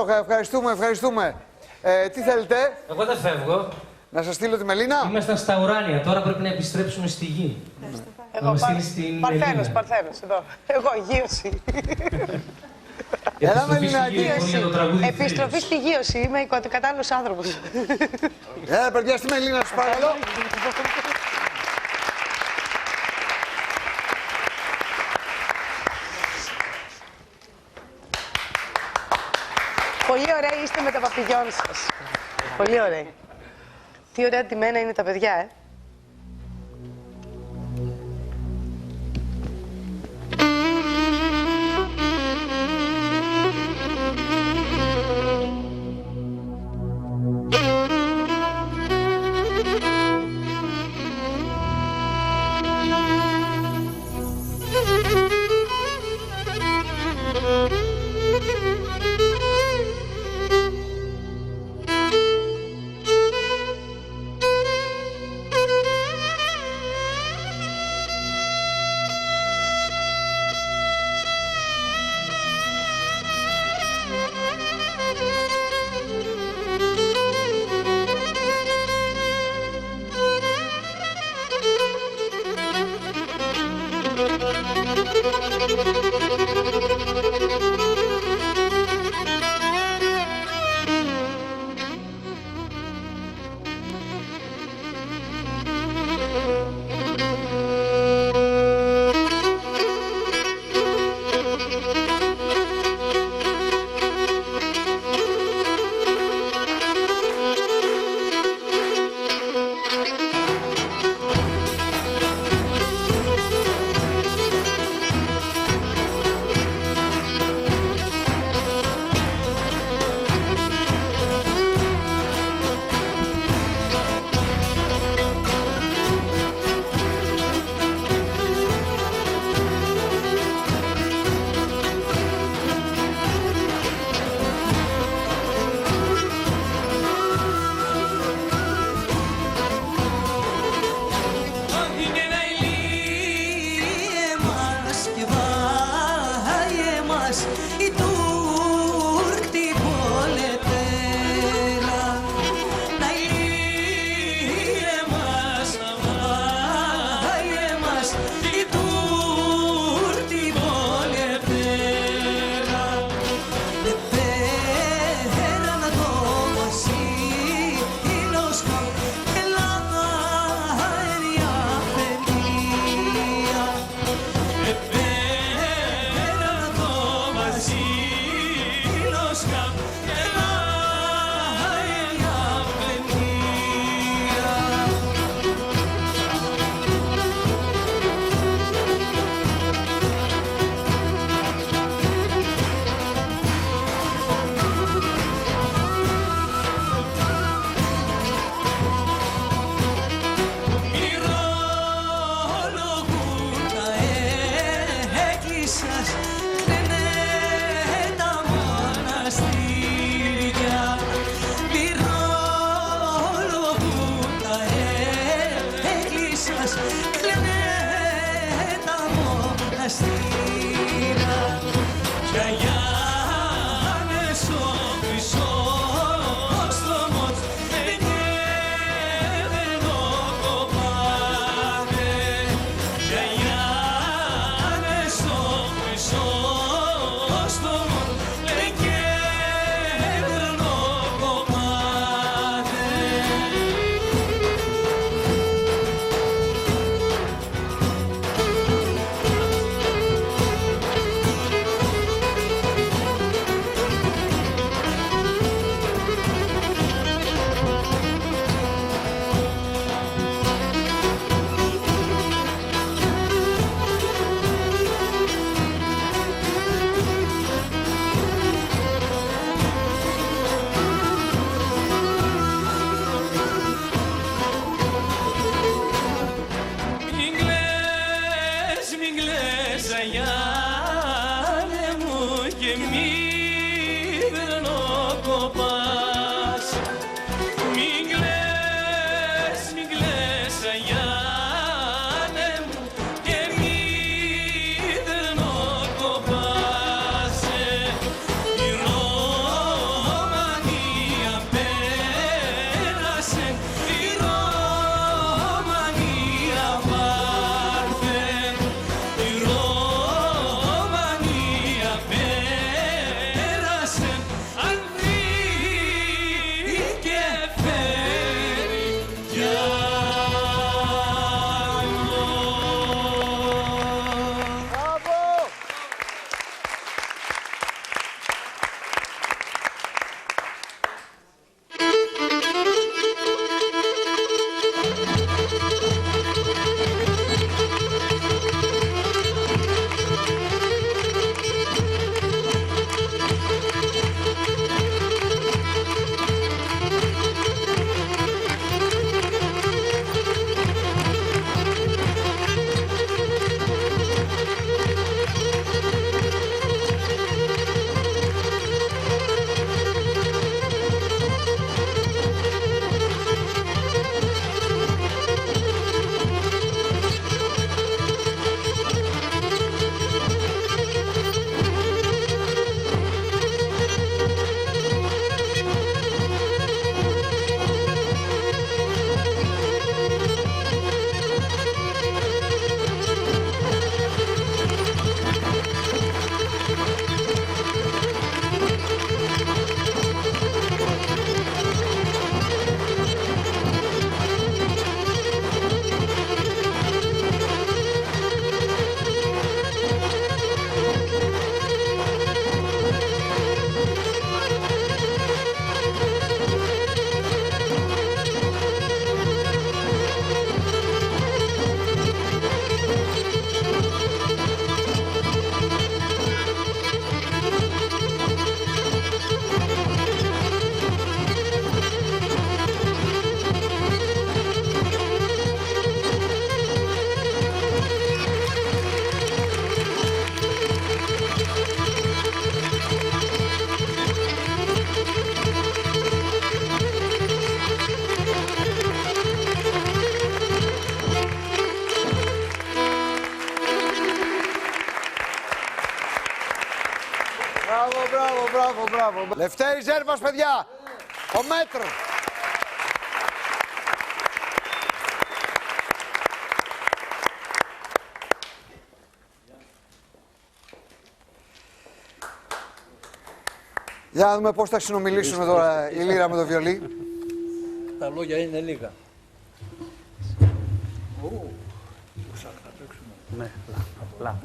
Υπέροχα, ευχαριστούμε. Τι θέλετε?
Εγώ δεν φεύγω.
Να σας στείλω τη Μελίνα.
Ήμασταν στα ουράνια, τώρα πρέπει να επιστρέψουμε στη γη.
Εγώ Παρθένος, εδώ. Εγώ, γύρωση.
Έλα Μελινάκη.
Επιστροφή στη γύρωση, είμαι κατάλληλος άνθρωπος.
Παιδιά, στη Μελίνα, σας παρακαλώ.
Πολύ ωραία είστε με τα παπηγιόν σας. Πολύ ωραία. Τι ωραία ντυμένα είναι τα παιδιά,
Μπράβο. Λευτέρης Ζέρβας, παιδιά. Ο μέτρο. Για να δούμε πώς θα συνομιλήσουμε τώρα η Λύρα με το βιολί.
Τα λόγια είναι λίγα.
Ναι, απλά.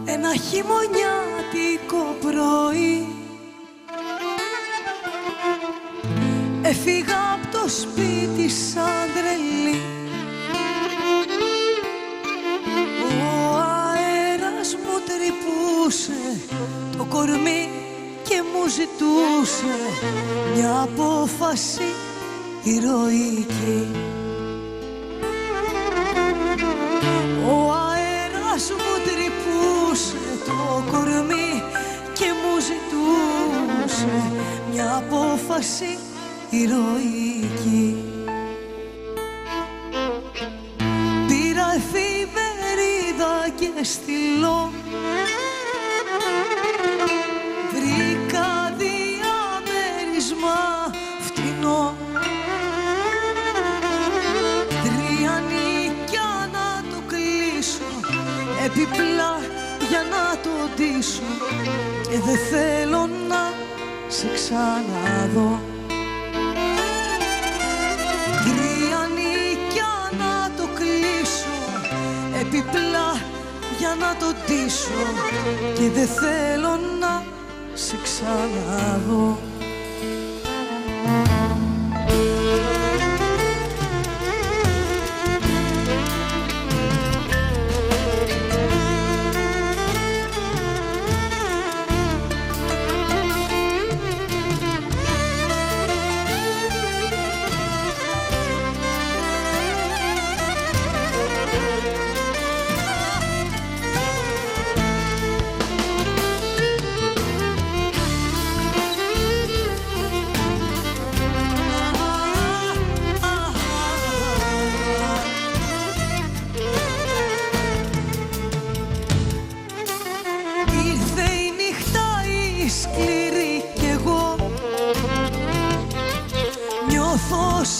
Ένα χειμωνιάτικο πρωί έφυγα από το σπίτι σαν τρελή. Ο αέρας μου τρυπούσε το κορμί και μου ζητούσε μια απόφαση ηρωική. Ο αέρας μου τρυπούσε το κορμί και μου ζητούσε μια απόφαση ηρωική. Πήρα εφημερίδα και στυλό, βρήκα διαμέρισμα φτηνό. 3 νίκια να το κλείσω, επιπλά για να το ντύσω, και δεν θέλω να σε ξαναδώ. 3 νίκια να το κλείσω, επιπλά για να το ντύσω, και δεν θέλω να σε ξαναδώ.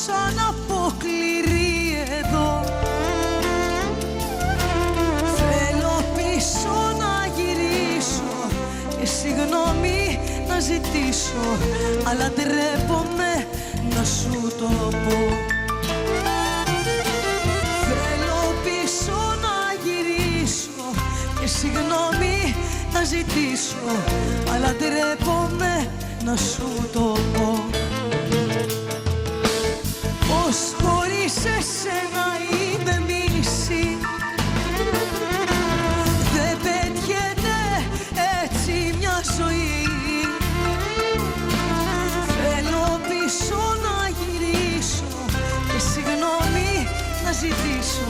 Σαν αποκληρή εδώ, θέλω πίσω να γυρίσω και συγγνώμη να ζητήσω, αλλά ντρέπομαι να σου το πω. Θέλω πίσω να γυρίσω και συγγνώμη να ζητήσω, αλλά ντρέπομαι να σου το πω, πως χωρίς εσένα είμαι μισή. Δεν πετιέται έτσι μια ζωή. Θέλω πίσω να γυρίσω και συγγνώμη να ζητήσω,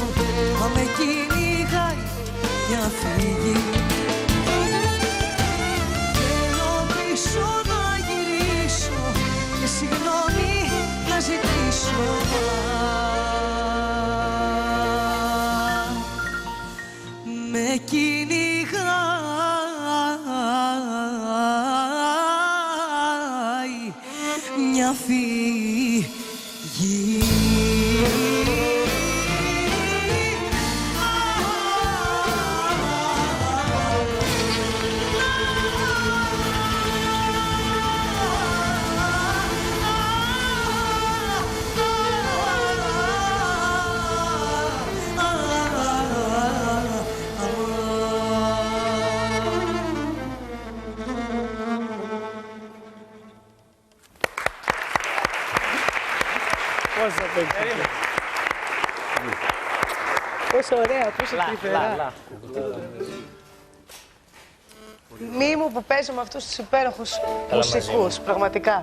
μα με κυνηγάει μια φυγή. Θέλω πίσω να γυρίσω και συγγνώμη να ζητήσω, με κυνηγάει μια φυγή.
Πόσο ωραία, πόσο τρυφερά. Μη μου που παίζω με αυτούς τους υπέροχους μουσικούς, πραγματικά.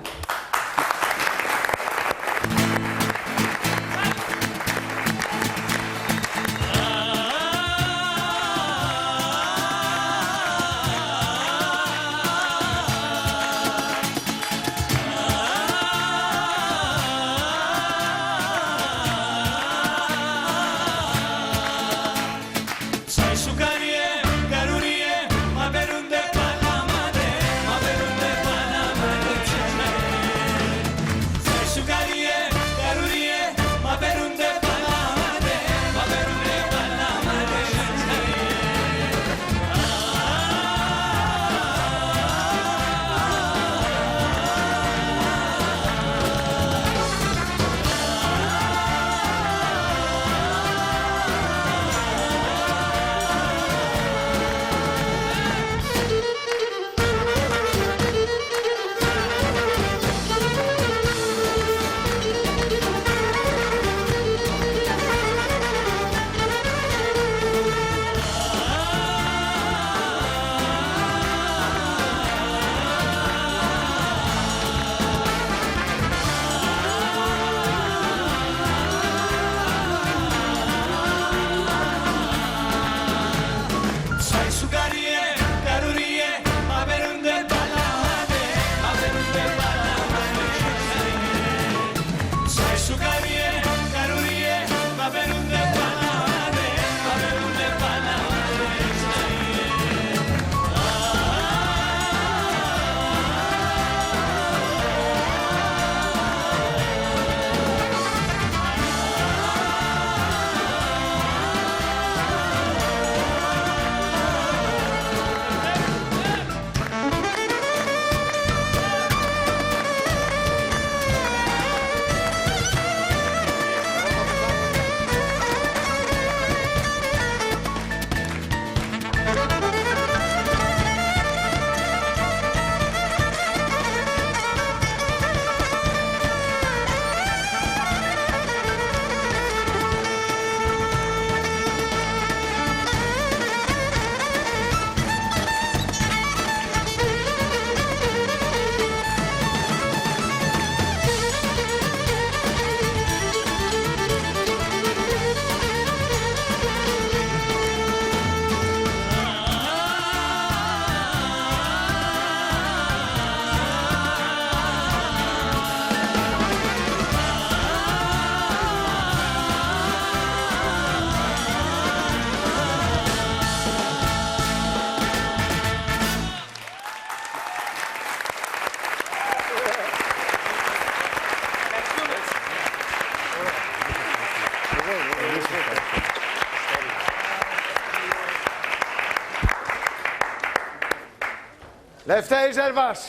Λευτέρης Ζέρβας.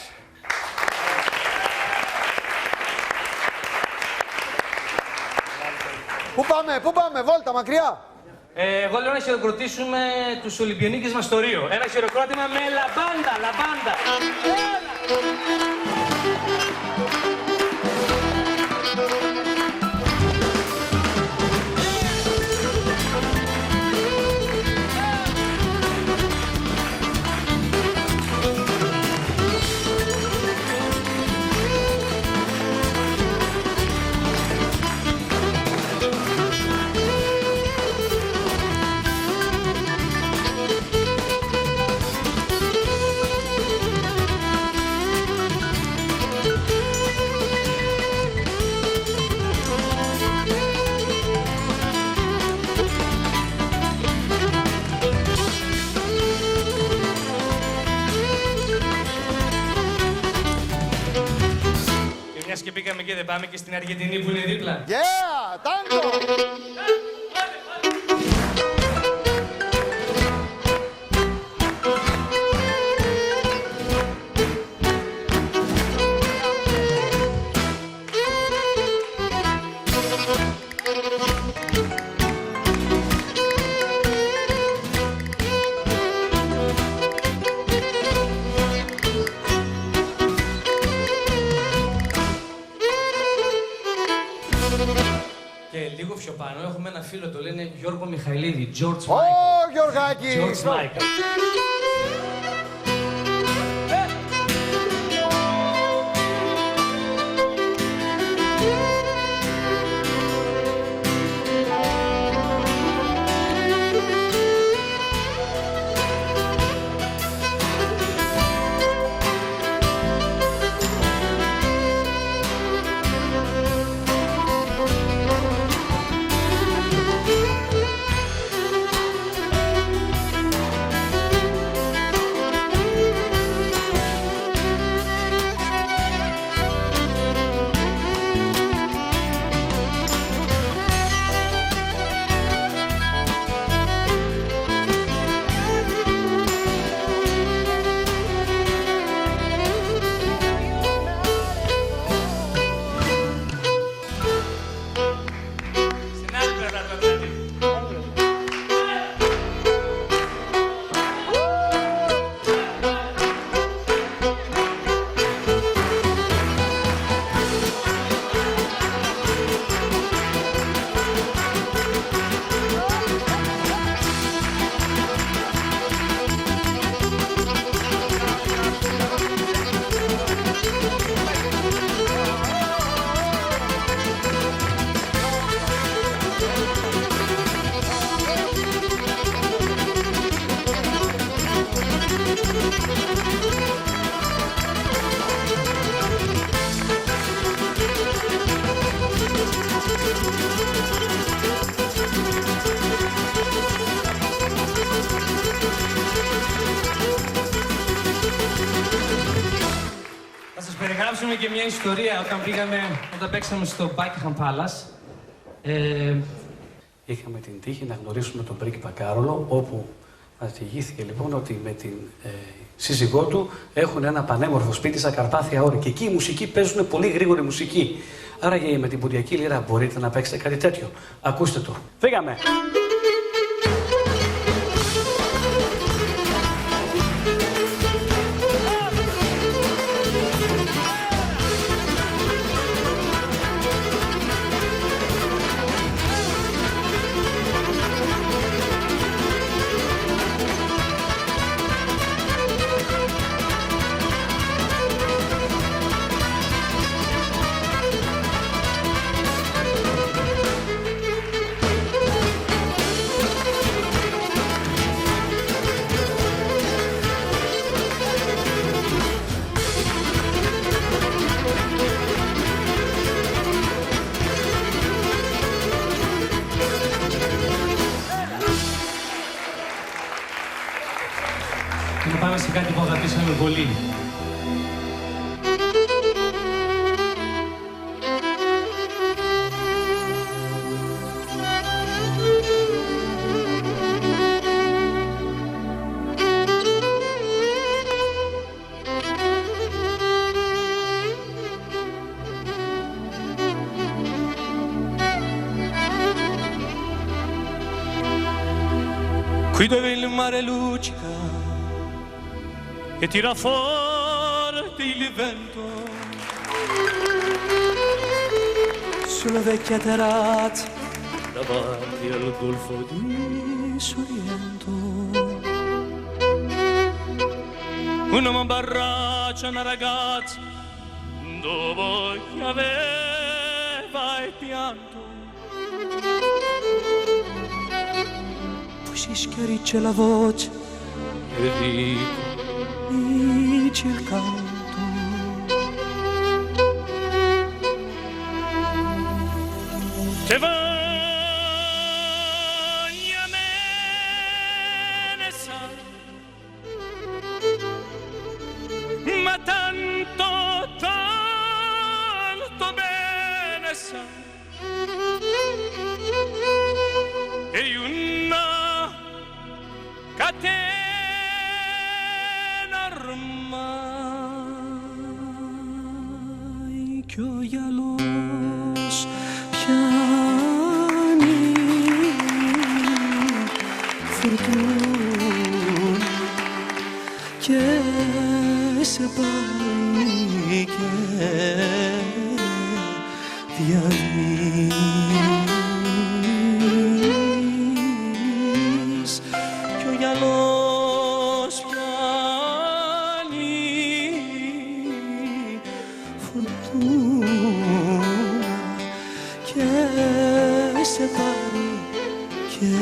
Πού πάμε, βόλτα, μακριά.
Εγώ λέω να χειροκροτήσουμε τους Ολυμπιονίκες μας στο Ρίο. Ένα χειροκρότημα με λαμπάντα, λαμπάντα. Έλα. επιστρέψαμε και δεν πάμε και στην Αργεντινή που είναι δίπλα.
Yeah, tango!
Και λίγο πιο πάνω έχουμε ένα φίλο, το λένε Γιώργο Μιχαηλίδη, George
Ω,
Michael.
Γιωργάκη!
George Michael. περιγράψουμε και μια ιστορία όταν παίξαμε στο Buckingham Palace.
Είχαμε την τύχη να γνωρίσουμε τον πρίγκιπα Κάρολο, όπου μας διηγήθηκε λοιπόν ότι με την σύζυγό του έχουν ένα πανέμορφο σπίτι στα Καρπάθια Όρη. Και εκεί οι μουσικοί παίζουν πολύ γρήγορη μουσική. Άρα με την ποντιακή λίρα μπορείτε να παίξετε κάτι τέτοιο. Ακούστε το. Φύγαμε!
Και να πάμε σε κάτι που αγαπήσαμε πολύ.
Qui dove il mare luccica e tira forte il vento, sulla vecchia terrazza davanti al golfo di Sorrento, un uomo abbraccia una ragazza dopo che aveva il pianto. Si schiarisce la voce e dice il canto. Te voglia me ne sa, ma tanto, tanto bene.
γυαλίζεις κι ο γυαλός πιάνει φουρτούνα και σε πάρει και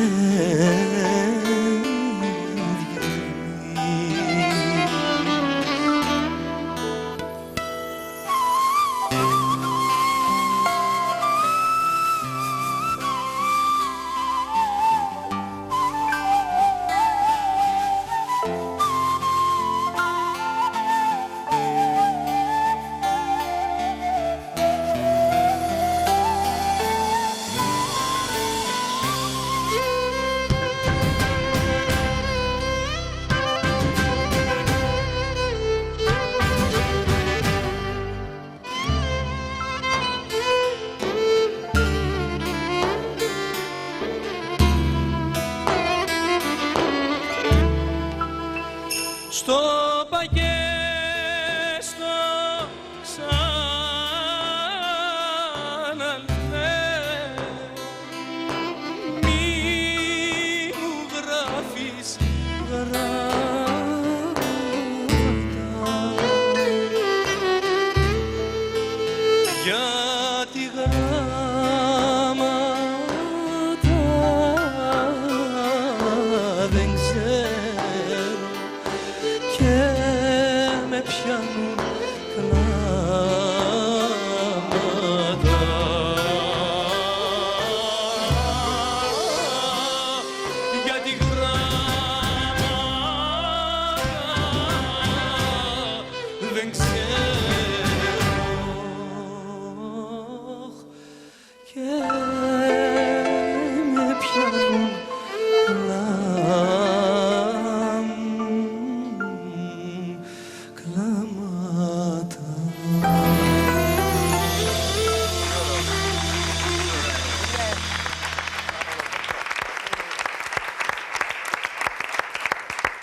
στο παγέστο ξαναλέ μη μου γράφεις γράμματα γιατί γράμματα δεν ξέρω και με πιάνουν κλάματα. Γιατί γράμματα δεν ξέρω και με πιάνουν κλάματα.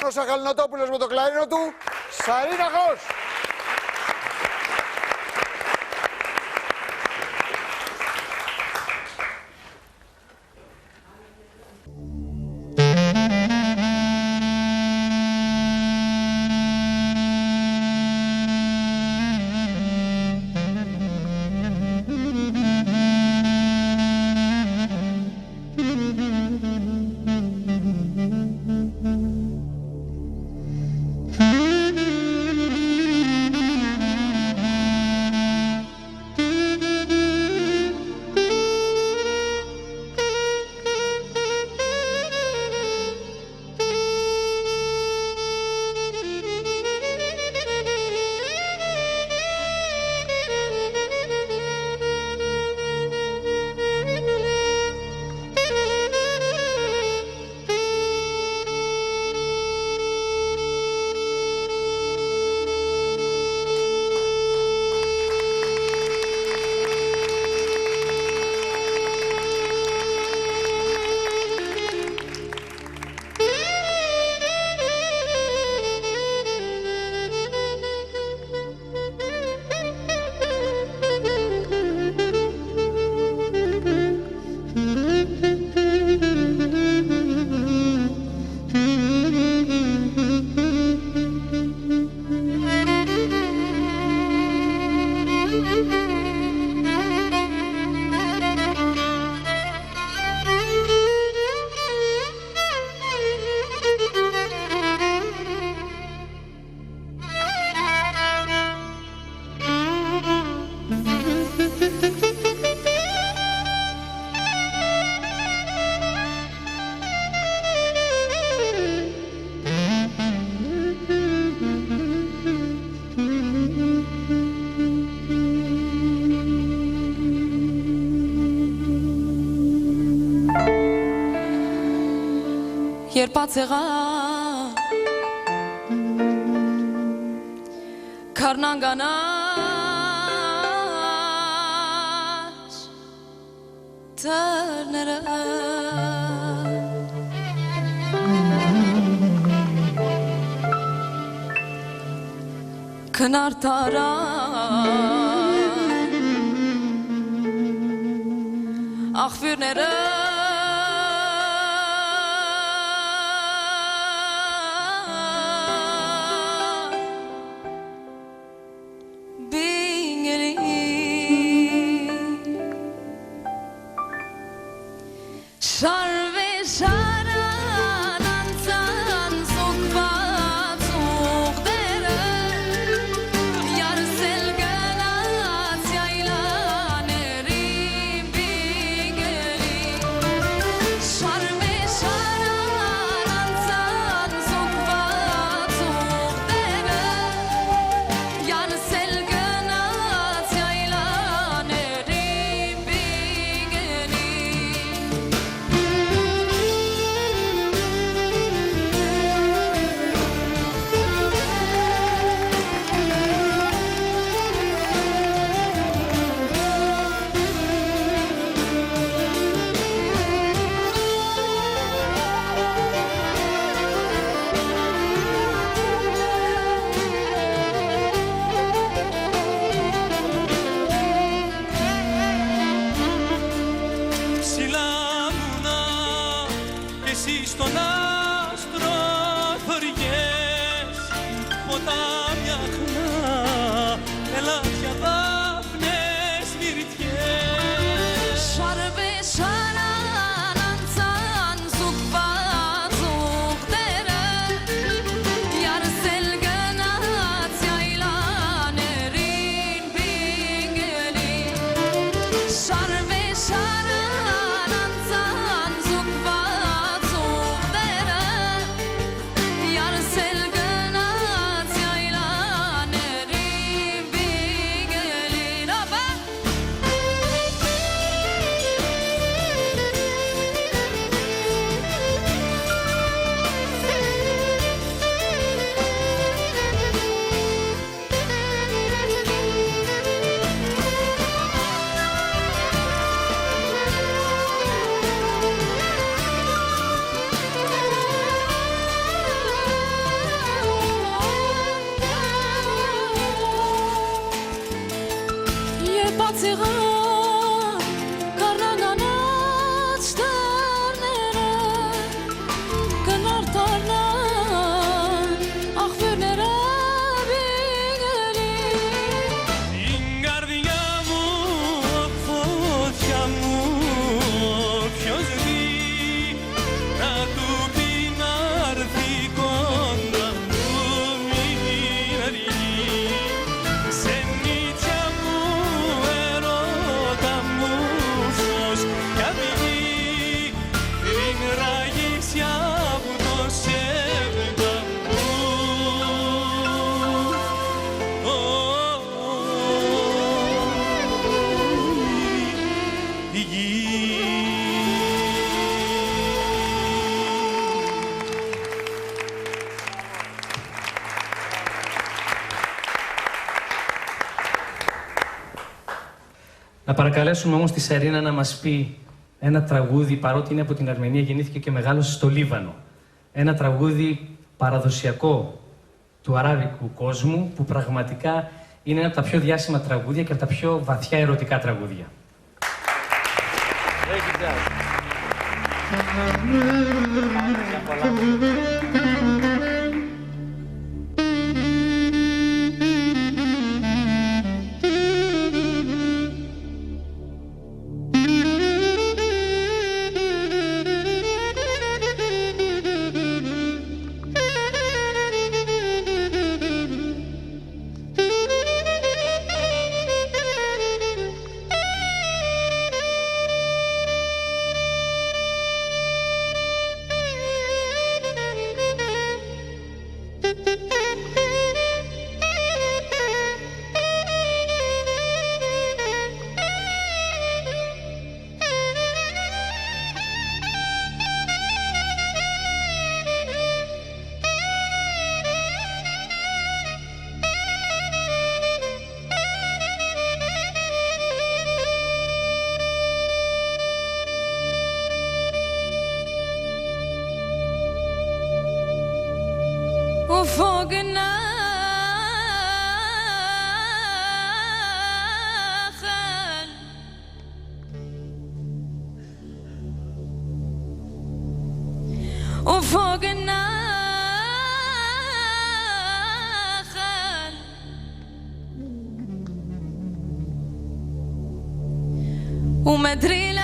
Ο Σαχαλινοτόπουλος με το κλαρίνο του, Σαρίναχος.
Երբացեղա Քարնանգանաս Տերները Քնարտարան
ach für ne
Να παρακαλέσουμε όμως τη Σαρίνα να μας πει ένα τραγούδι, παρότι είναι από την Αρμενία, γεννήθηκε και μεγάλωσε στο Λίβανο. Ένα τραγούδι παραδοσιακό του αράβικου κόσμου, που πραγματικά είναι ένα από τα πιο διάσημα τραγούδια και από τα πιο βαθιά ερωτικά τραγούδια.
وفوق النخل ومدري لما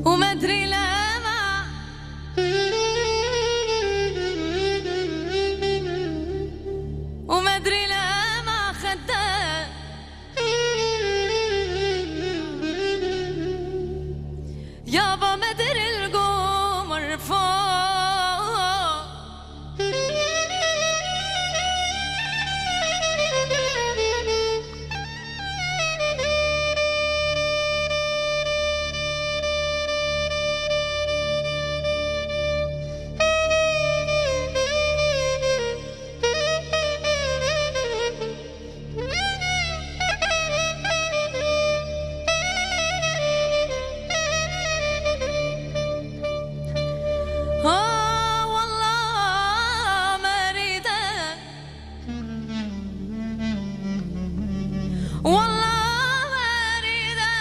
ومدري لما ومدري لما خدت يابا مدري القمر فوق والله ما أريدك والله ما أريدك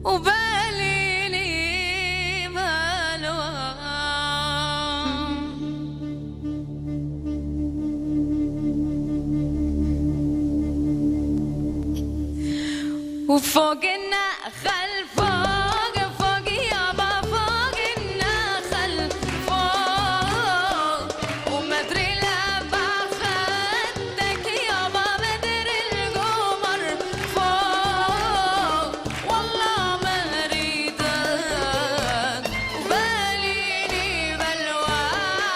وباليني وفوق النخل فوق فوق يابا فوق النخل فوق ومدري لما خدك يابا مدري القمر فوق والله ما أريدك وباليني بلواك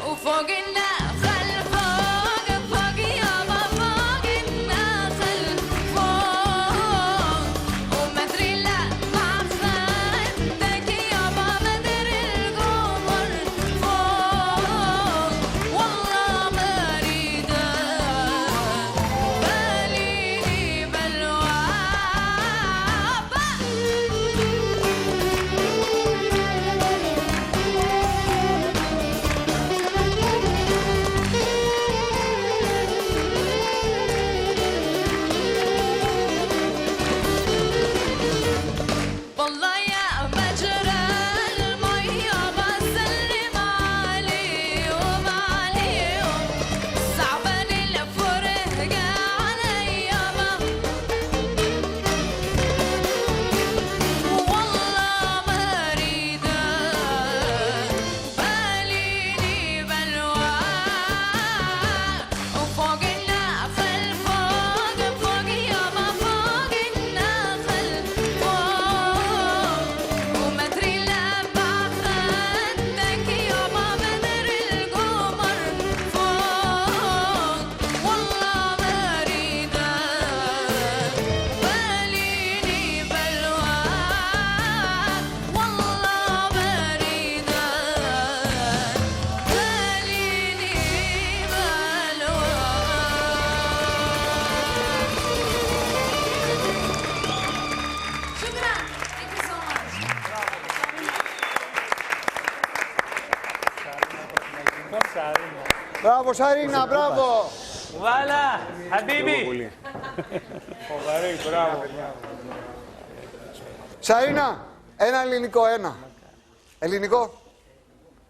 وفوق النخل فوق فوق يابا فوق النخل ومدري لما خدك يابا مدري القمر فوق والله ما أريدك باليني بلواب والله يا مجرى المية بسلم عليهم عليهم صعبان الفرقة عليا والله ما أريدك باليني بلواك وفوق النخل فوق فوق يابا فوق النخل ومدري لما خدك يابا مدري القمر فوق والله ما أريدك باليني بلواك والله ما أريدك باليني بلواك شكرا. Thank you so much.
Μπράβο Σαρίνα, μπράβο.
Βάλα, Χαμπίμπι.
Φοβερή, μπράβο.
Σαρίνα, ένα ελληνικό, ένα. Ελληνικό.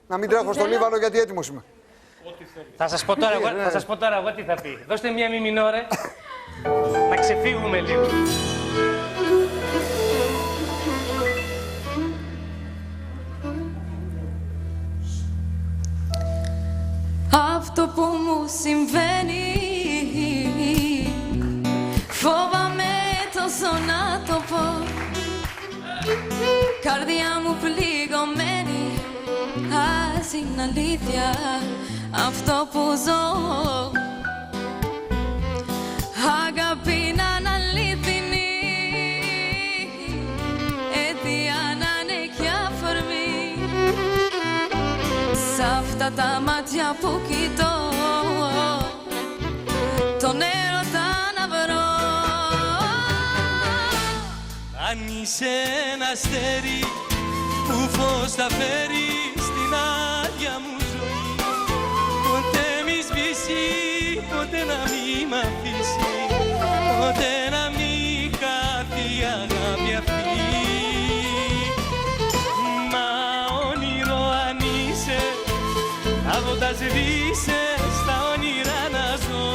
Να μην τρέχω στο Λίβανο γιατί έτοιμος είμαι.
Θα σας πω τώρα εγώ τι θα πει. Δώστε μια μη μινόρε. Να ξεφύγουμε λίγο.
Αυτό που μου συμβαίνει φόβαμαι τόσο να το πω. Καρδιά μου πληγωμένη, ας είναι αλήθεια αυτό που ζω. Αγάπη να είναι αλήθινη, αιτία να είναι και αφορμή. Σ' αυτά τα μάτια που κοιτώ, τον έρωτα να βρω. Αν είσαι ένα αστέρι που φως θα φέρει στην άδεια μου ζωή, ποτέ μη σβήσει, ποτέ να μη μ' αφήσει, ποτέ να μη χαθεί η αγάπη αυτή. Μα όνειρο αν είσαι, από τα σβήσε στα όνειρα να ζω.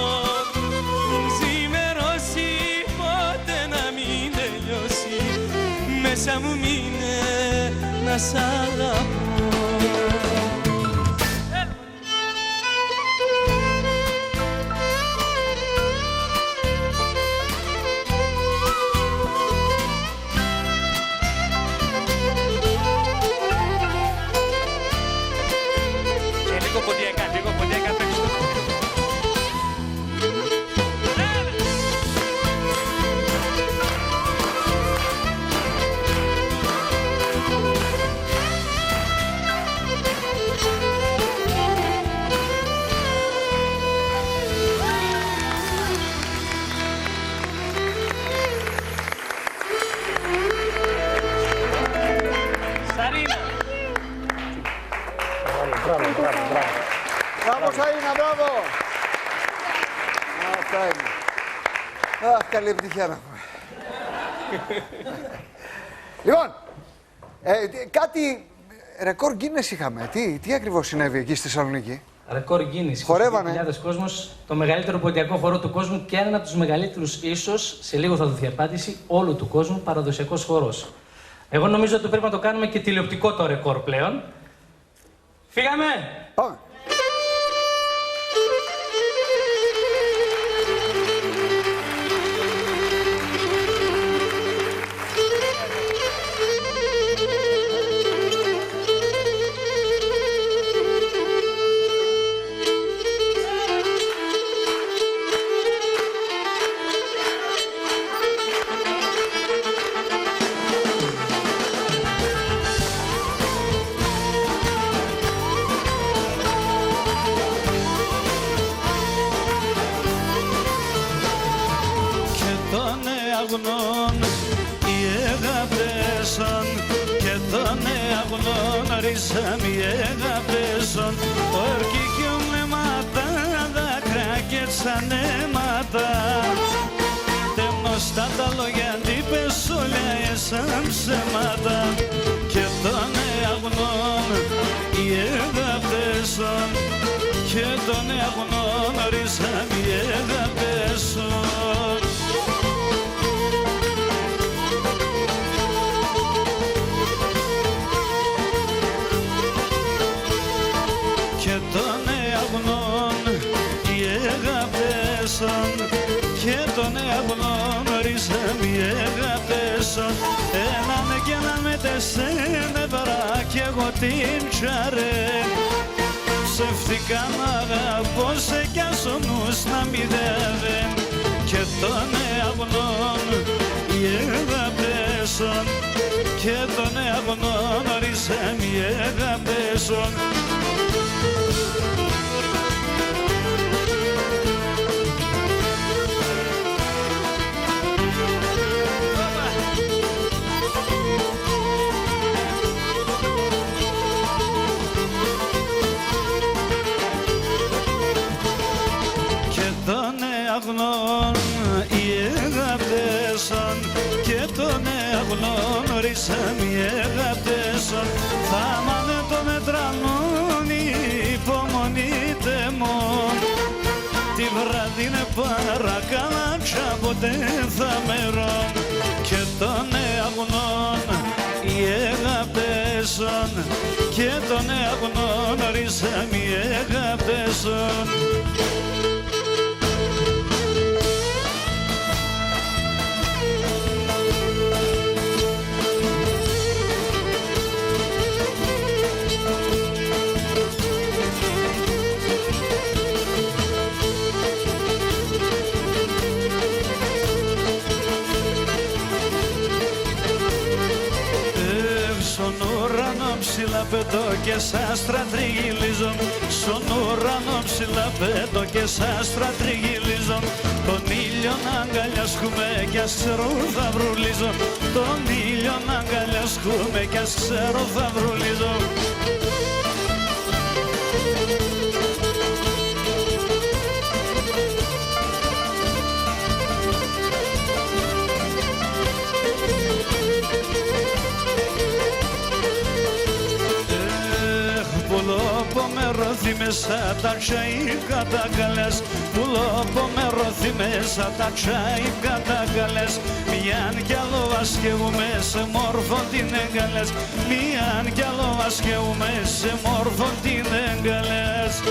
Μην ξημερώσει, ποτέ να μην τελειώσει, μέσα μου μείνε να σ' αγαπώ.
Λίγο ποντιακά παίξτε.
Μπράβο Σαΐνα, μπράβο! Αυτά είναι. Αχ, καλή επιτυχία να πούμε. Λοιπόν, κάτι ρεκόρ Guinness είχαμε. Τι ακριβώς συνέβη εκεί στη Θεσσαλονίκη?
Ρεκόρ Guinness.
Χορεύανε.
20.000 κόσμος, το μεγαλύτερο ποντιακό χορό του κόσμου και έναν από τους μεγαλύτερους, ίσως, σε λίγο θα δοθεί απάντηση, όλου του κόσμου, παραδοσιακός χορός. Εγώ νομίζω ότι πρέπει να το κάνουμε και τηλεοπτικό το ρεκόρ πλέον. Φύγαμε!
Πάμε!
Ρίσαμε οι αγάπεσον, ορκικιό μνέματα, δάκρυα και τσανέματα. Τεμνοστά τα λόγια αντίπες όλα έσαν ψέματα. Και τον αγνών οι αγάπεσον, και τον αγνών ρίσαμε οι αγάπεσον. Και τον αγνών ρίσαμε οι αγάπεσον. Έναν και έναν με τεσσένε βαρά κι εγώ την τσαρέ. Ψεύτικα μ' αγαπώ σε κι ας ο νους να μηδεύεν. Και τον αγνών οι αγάπεσον, και τον αγνών ρίσαμε οι αγάπεσον. Αγνών οι αγάπεσον, και τον αγνών ρίσαμε οι αγάπεσον. Θα μάνε το μετρανούν η υπομονήτε μόν. Τη βράδυ είναι παρακαλάτσα, ποτέ θα μερών. Και τον αγνών οι αγάπεσον, και τον αγνών ρίσαμε οι αγάπεσον. ψηλά πετώ και σαν άστρα τριγυλίζω. Στον ουρανό ψηλά πετώ και σαν άστρα τριγυλίζω. Τον ήλιο να αγκαλιάσουμε κι ας ξέρω θα βρουλίζω. Τον ήλιο να αγκαλιάσουμε κι ας ξέρω θα βρουλίζω. Ρωθεί μέσα τα τσάι κατακαλές. Πουλόπο με ρωθεί μέσα τα τσάι κατακαλές. Μιαν κι άλλο ασκεύουμε σε μόρφο την εγκαλές. Μιαν κι άλλο ασκεύουμε σε μόρφο την εγκαλές.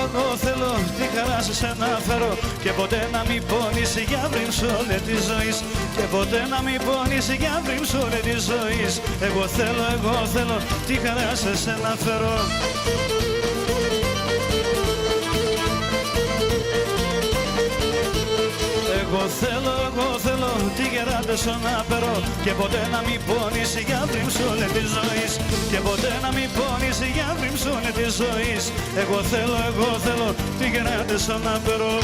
Εγώ θέλω τη χαρά σε σένα φέρω και ποτέ να μην πονείς για βρήν σ' όλη τη ζωής. Και ποτέ να μην πονείς για βρήν σ' όλη τη ζωής. Εγώ θέλω τη χαρά σε σένα φέρω. Εγώ θέλω τη γεράτεσο να περώ και ποτέ να μην πονείς για βρήν σ' όλη τη ζωής. Και ποτέ να μην πονείς για βρήν σ' όλη τη ζωής. Εγώ θέλω τη γεράτεσο να περώ.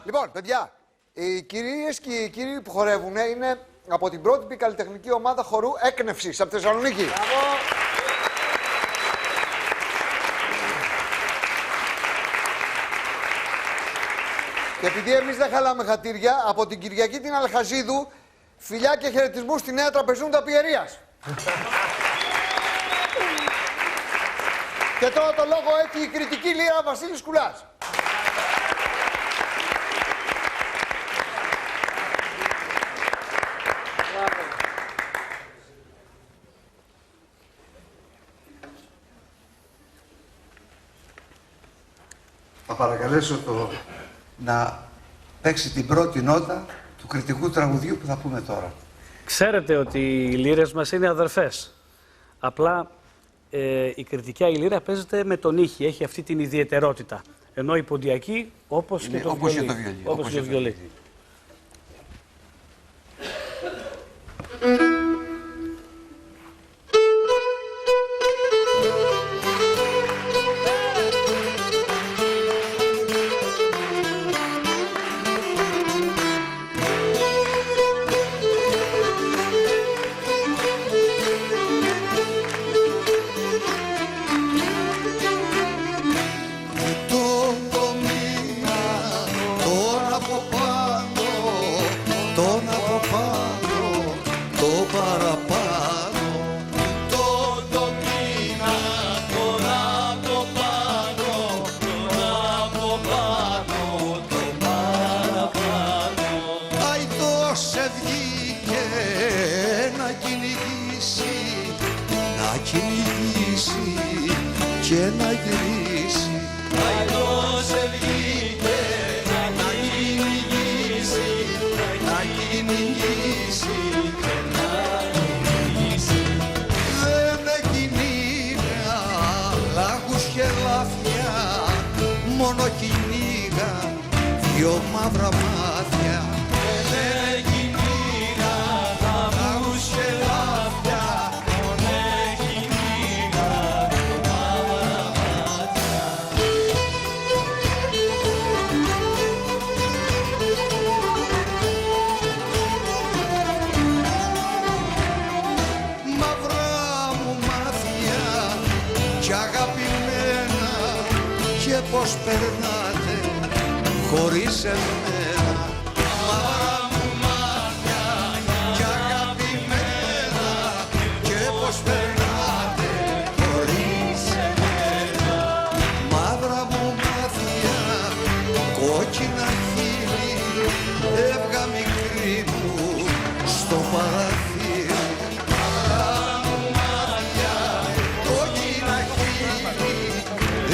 Λοιπόν, παιδιά, οι κυρίες και οι κύριοι που χορεύουν είναι από την πρότυπη καλλιτεχνική ομάδα χορού Έκνευσης από τη Θεσσαλονίκη. Και επειδή εμείς δεν χαλάμε χατήρια, από την Κυριακή την Αλχαζίδου, φιλιά και χαιρετισμού στη νέα τραπεζούντα Πιερίας. Και τώρα το λόγο έχει η κριτική λύρα Βασίλης Κουλάς.
Θα παρακαλέσω να παίξει την πρώτη νότα του κριτικού τραγουδιού που θα πούμε τώρα.
Ξέρετε ότι οι λύρες μας είναι αδερφές. Απλά η κριτική λύρα παίζεται με τον ήχη, έχει αυτή την ιδιαιτερότητα. Ενώ η ποντιακή όπως και το βιολί. Όπως και το βιολί.
και να γυρίσει.
Αλλιώς βγήκε να κυνηγήσει, να κυνηγήσει και να κυνηγήσει.
Δεν κυνήγα λάγους και λάφια, μόνο κυνήγα δυο μαύρα μάτια.
Δεν κυνήγα λάγους και λάφια, μόνο κυνήγα δυο μαύρα μάτια.
Μαύρα μου μάτια κι αγαπημένα και πως περνάτε χωρίς εμένα. Μαύρα μου μάτια κι αγαπημένα, και πως περνάτε χωρίς εμένα. Μαύρα μου μάτια, κόκκινα χείλη, έβγα μικρή μου στο παραθύρι. Μαύρα μου μάτια, κόκκινα χείλη,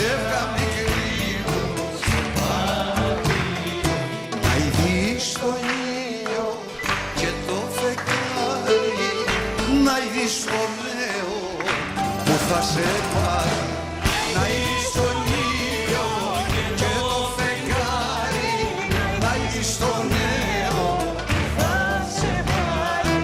έβγα μικρή μου στο παραθύρι. Να ειδείς τον ήλιο και το φεγγάρι, να ειδείς το νέο που θα σε πάρει. Να ειδείς τον ήλιο και το φεγγάρι, να ειδείς το νέο που θα σε πάρει.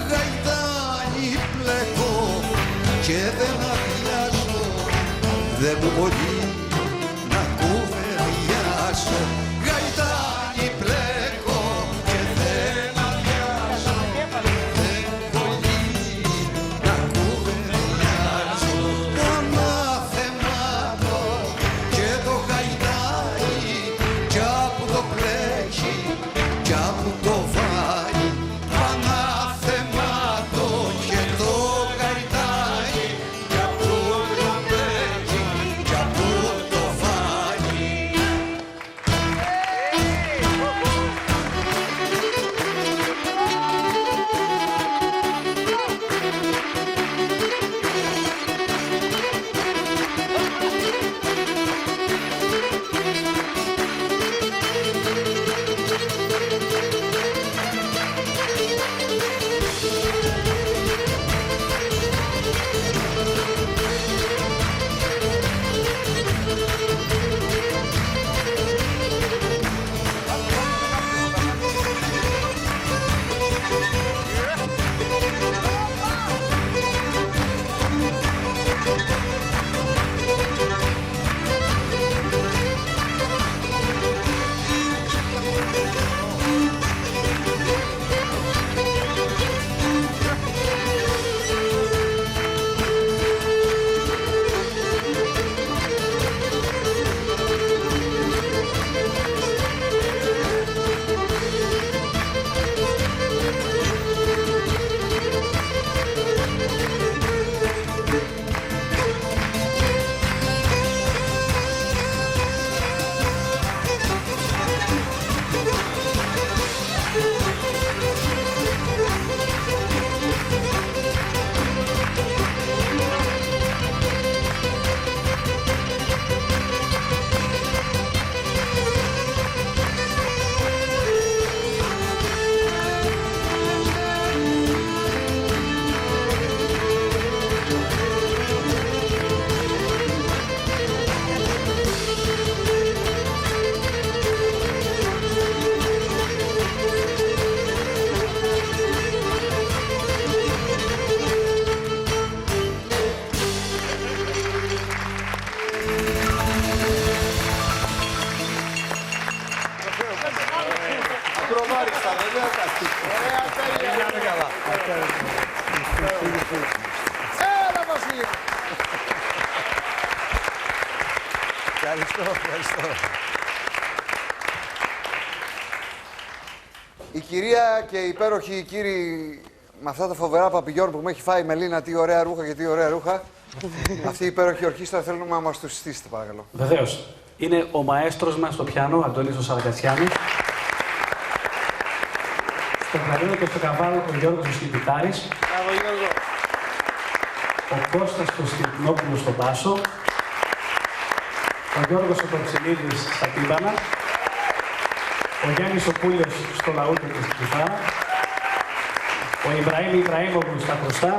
Γαϊδάνι πλέκω και δεν αδειάζω, δεν μπορεί να κουβεντιάσω. Γαϊδάνι πλέκω και δεν αδειάζω, δεν μπορεί να κουβεντιάσω. Πανάθεμάτο και το γαϊδάνι, κι άπου το πλέκει κι άπου το βάει. Πανάθεμάτο και το γαϊδάνι, κι άπου το πλέκει κι άπου το βάει.
Προβάριστα, βέβαια, ωραία παιδιά. Έλα, Βασίλη.
Ευχαριστώ. Η κυρία και οι υπέροχοι κύριοι με αυτά τα φοβερά παπηγιόν που μου έχει φάει η Μελίνα, τι ωραία ρούχα και τι ωραία ρούχα. Αυτή η υπέροχη ορχήστρα θέλουμε να μας τους συστήσετε, παρακαλώ.
Βεβαίως. Είναι ο μαέστρος μας στο πιάνο, Αντώνης ο Σαρακατσιάνης. Στο κλαρίνο και στο καβάλο ο Γιώργος ο Σκυπιτάρης.
Μπράβο, Γιώργο.
Ο Κώστας ο Στυλπνόπουλος στον μπάσο. Ο Γιώργος ο Τοψιλίδης στα τύμπανα. Ο Γιάννης ο Πούλιος στο λαούτο και στην κιθάρα. Ο Ιμπραήμ Ιμπραήμογλου στα χρωστά.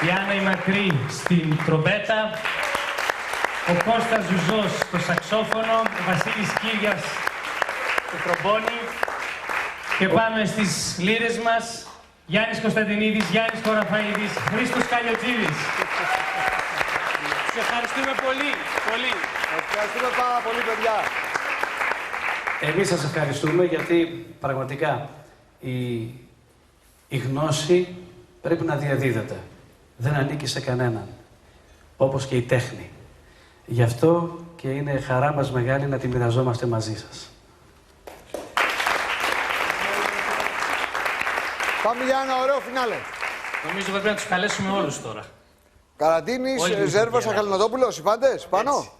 Η Άννα η Μακρύ στην τρομπέτα. Ο Κώστας Ζουζός στο σαξόφωνο. Ο Βασίλης Κύριας στο τρομπόνι. Και πάμε στις λύρες μας Γιάννης Κωνσταντινίδης, Γιάννης Χωραφαΐδης, Χρήστος Καλιοτζίδης.
Σας ευχαριστούμε πολύ, πολύ.
Ευχαριστούμε πάρα πολύ, παιδιά.
Εμείς σας ευχαριστούμε γιατί πραγματικά η γνώση πρέπει να διαδίδεται. Δεν ανήκει σε κανέναν, όπως και η τέχνη. Γι' αυτό και είναι χαρά μας μεγάλη να τη μοιραζόμαστε μαζί σας.
Πάμε για ένα ωραίο φινάλε.
Νομίζω πρέπει να τους καλέσουμε όλους τώρα.
Καραντίνης,
Όλοι
Ζέρβας,
μουσικοί,
Αχαλινοτόπουλος, οι πάντες, πάνω.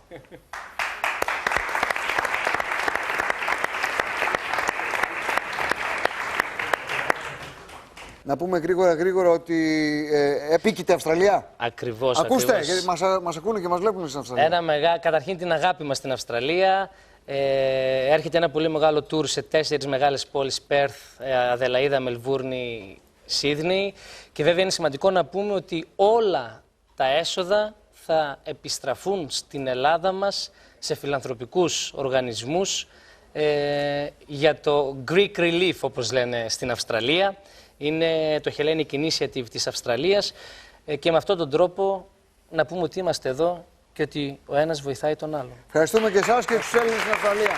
Να πούμε γρήγορα ότι επίκειται Αυστραλία.
Ακριβώς.
Ακούστε,
ακριβώς.
γιατί μας ακούνε και μας βλέπουν στην Αυστραλία.
Καταρχήν την αγάπη μας στην Αυστραλία. Έρχεται ένα πολύ μεγάλο tour σε 4 μεγάλες πόλεις, Πέρθ, Αδελαΐδα, Μελβούρνη, Σίδνεϊ. Και βέβαια είναι σημαντικό να πούμε ότι όλα τα έσοδα θα επιστραφούν στην Ελλάδα μας σε φιλανθρωπικούς οργανισμούς για το Greek Relief, όπως λένε στην Αυστραλία. Είναι το Hellenic Initiative της Αυστραλίας και με αυτόν τον τρόπο να πούμε ότι είμαστε εδώ και ότι ο ένας βοηθάει τον άλλον.
Ευχαριστούμε και εσάς και τους Έλληνες στην Αυστραλία.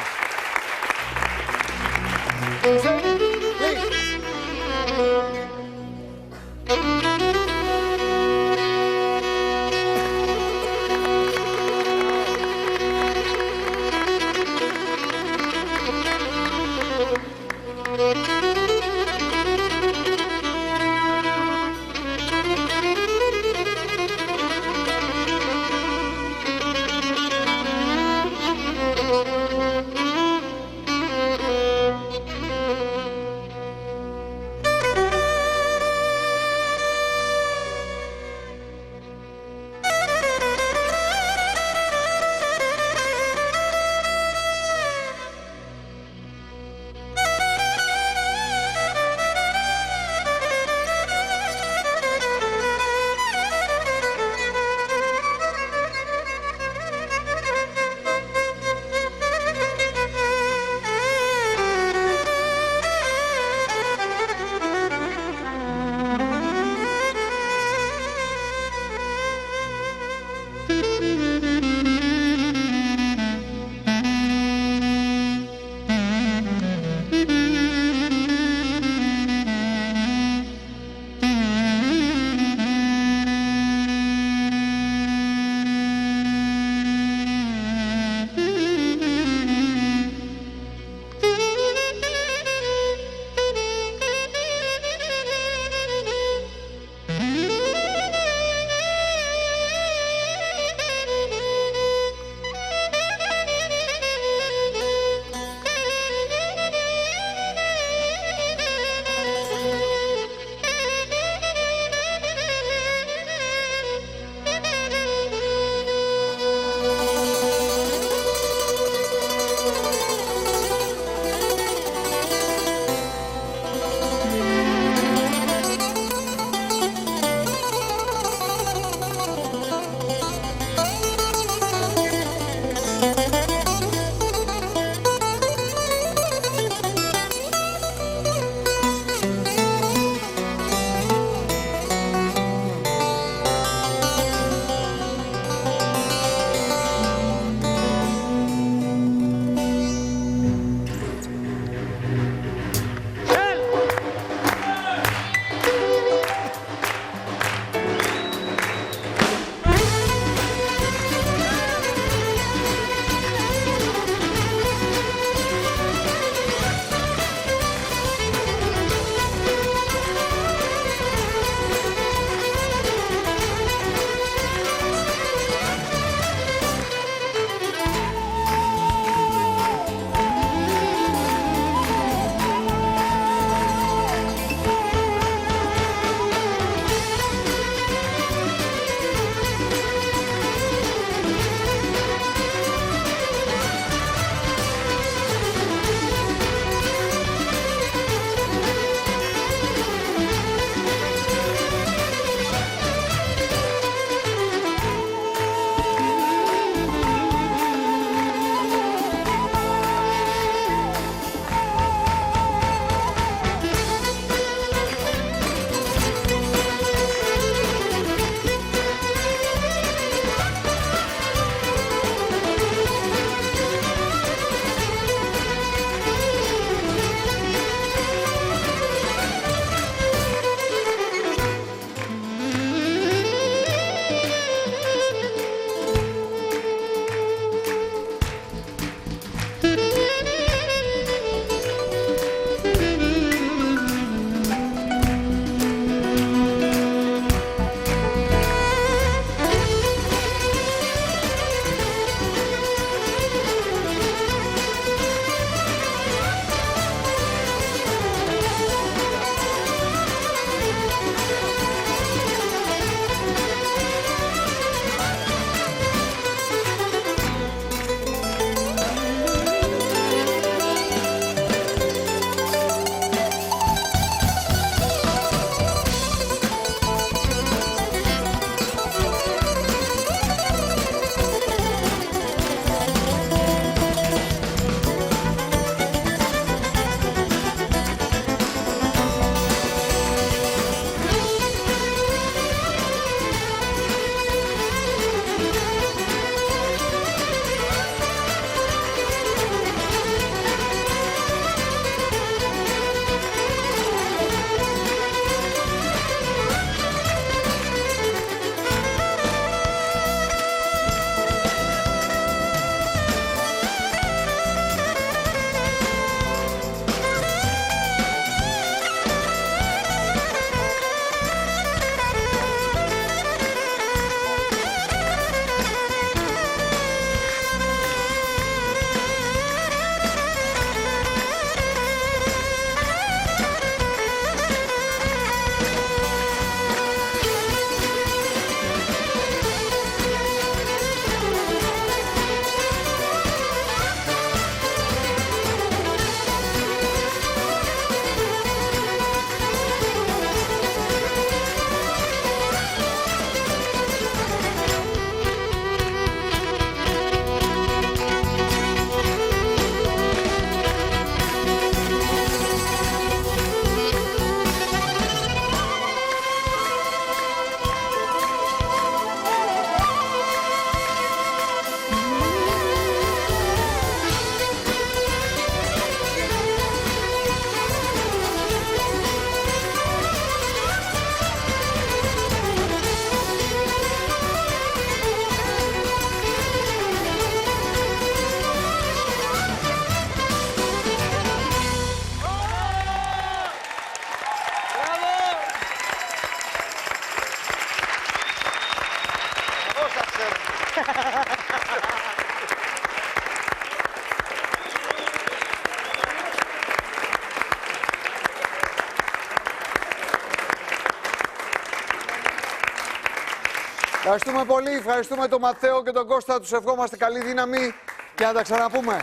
Ευχαριστούμε πολύ. Ευχαριστούμε τον Ματθαίο και τον Κώστα. Τους ευχόμαστε καλή δύναμη και να τα ξαναπούμε.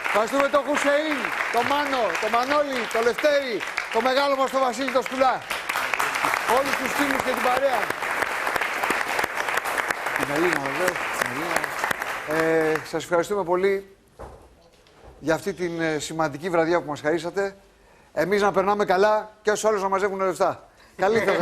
Ευχαριστούμε τον Χουσεΐν, τον Μάνο, τον Μανώλη, τον Λευτέρη, τον μεγάλο μας τον Βασίλη τον Σκουλά. Όλους τους φίλους και την παρέα. Την Ελίνα, βεβαίως. Σας ευχαριστούμε πολύ για αυτή την σημαντική βραδιά που μας χαρίσατε. Εμείς να περνάμε καλά και όσους άλλους να μαζεύουν λεφτά. Καλή σας.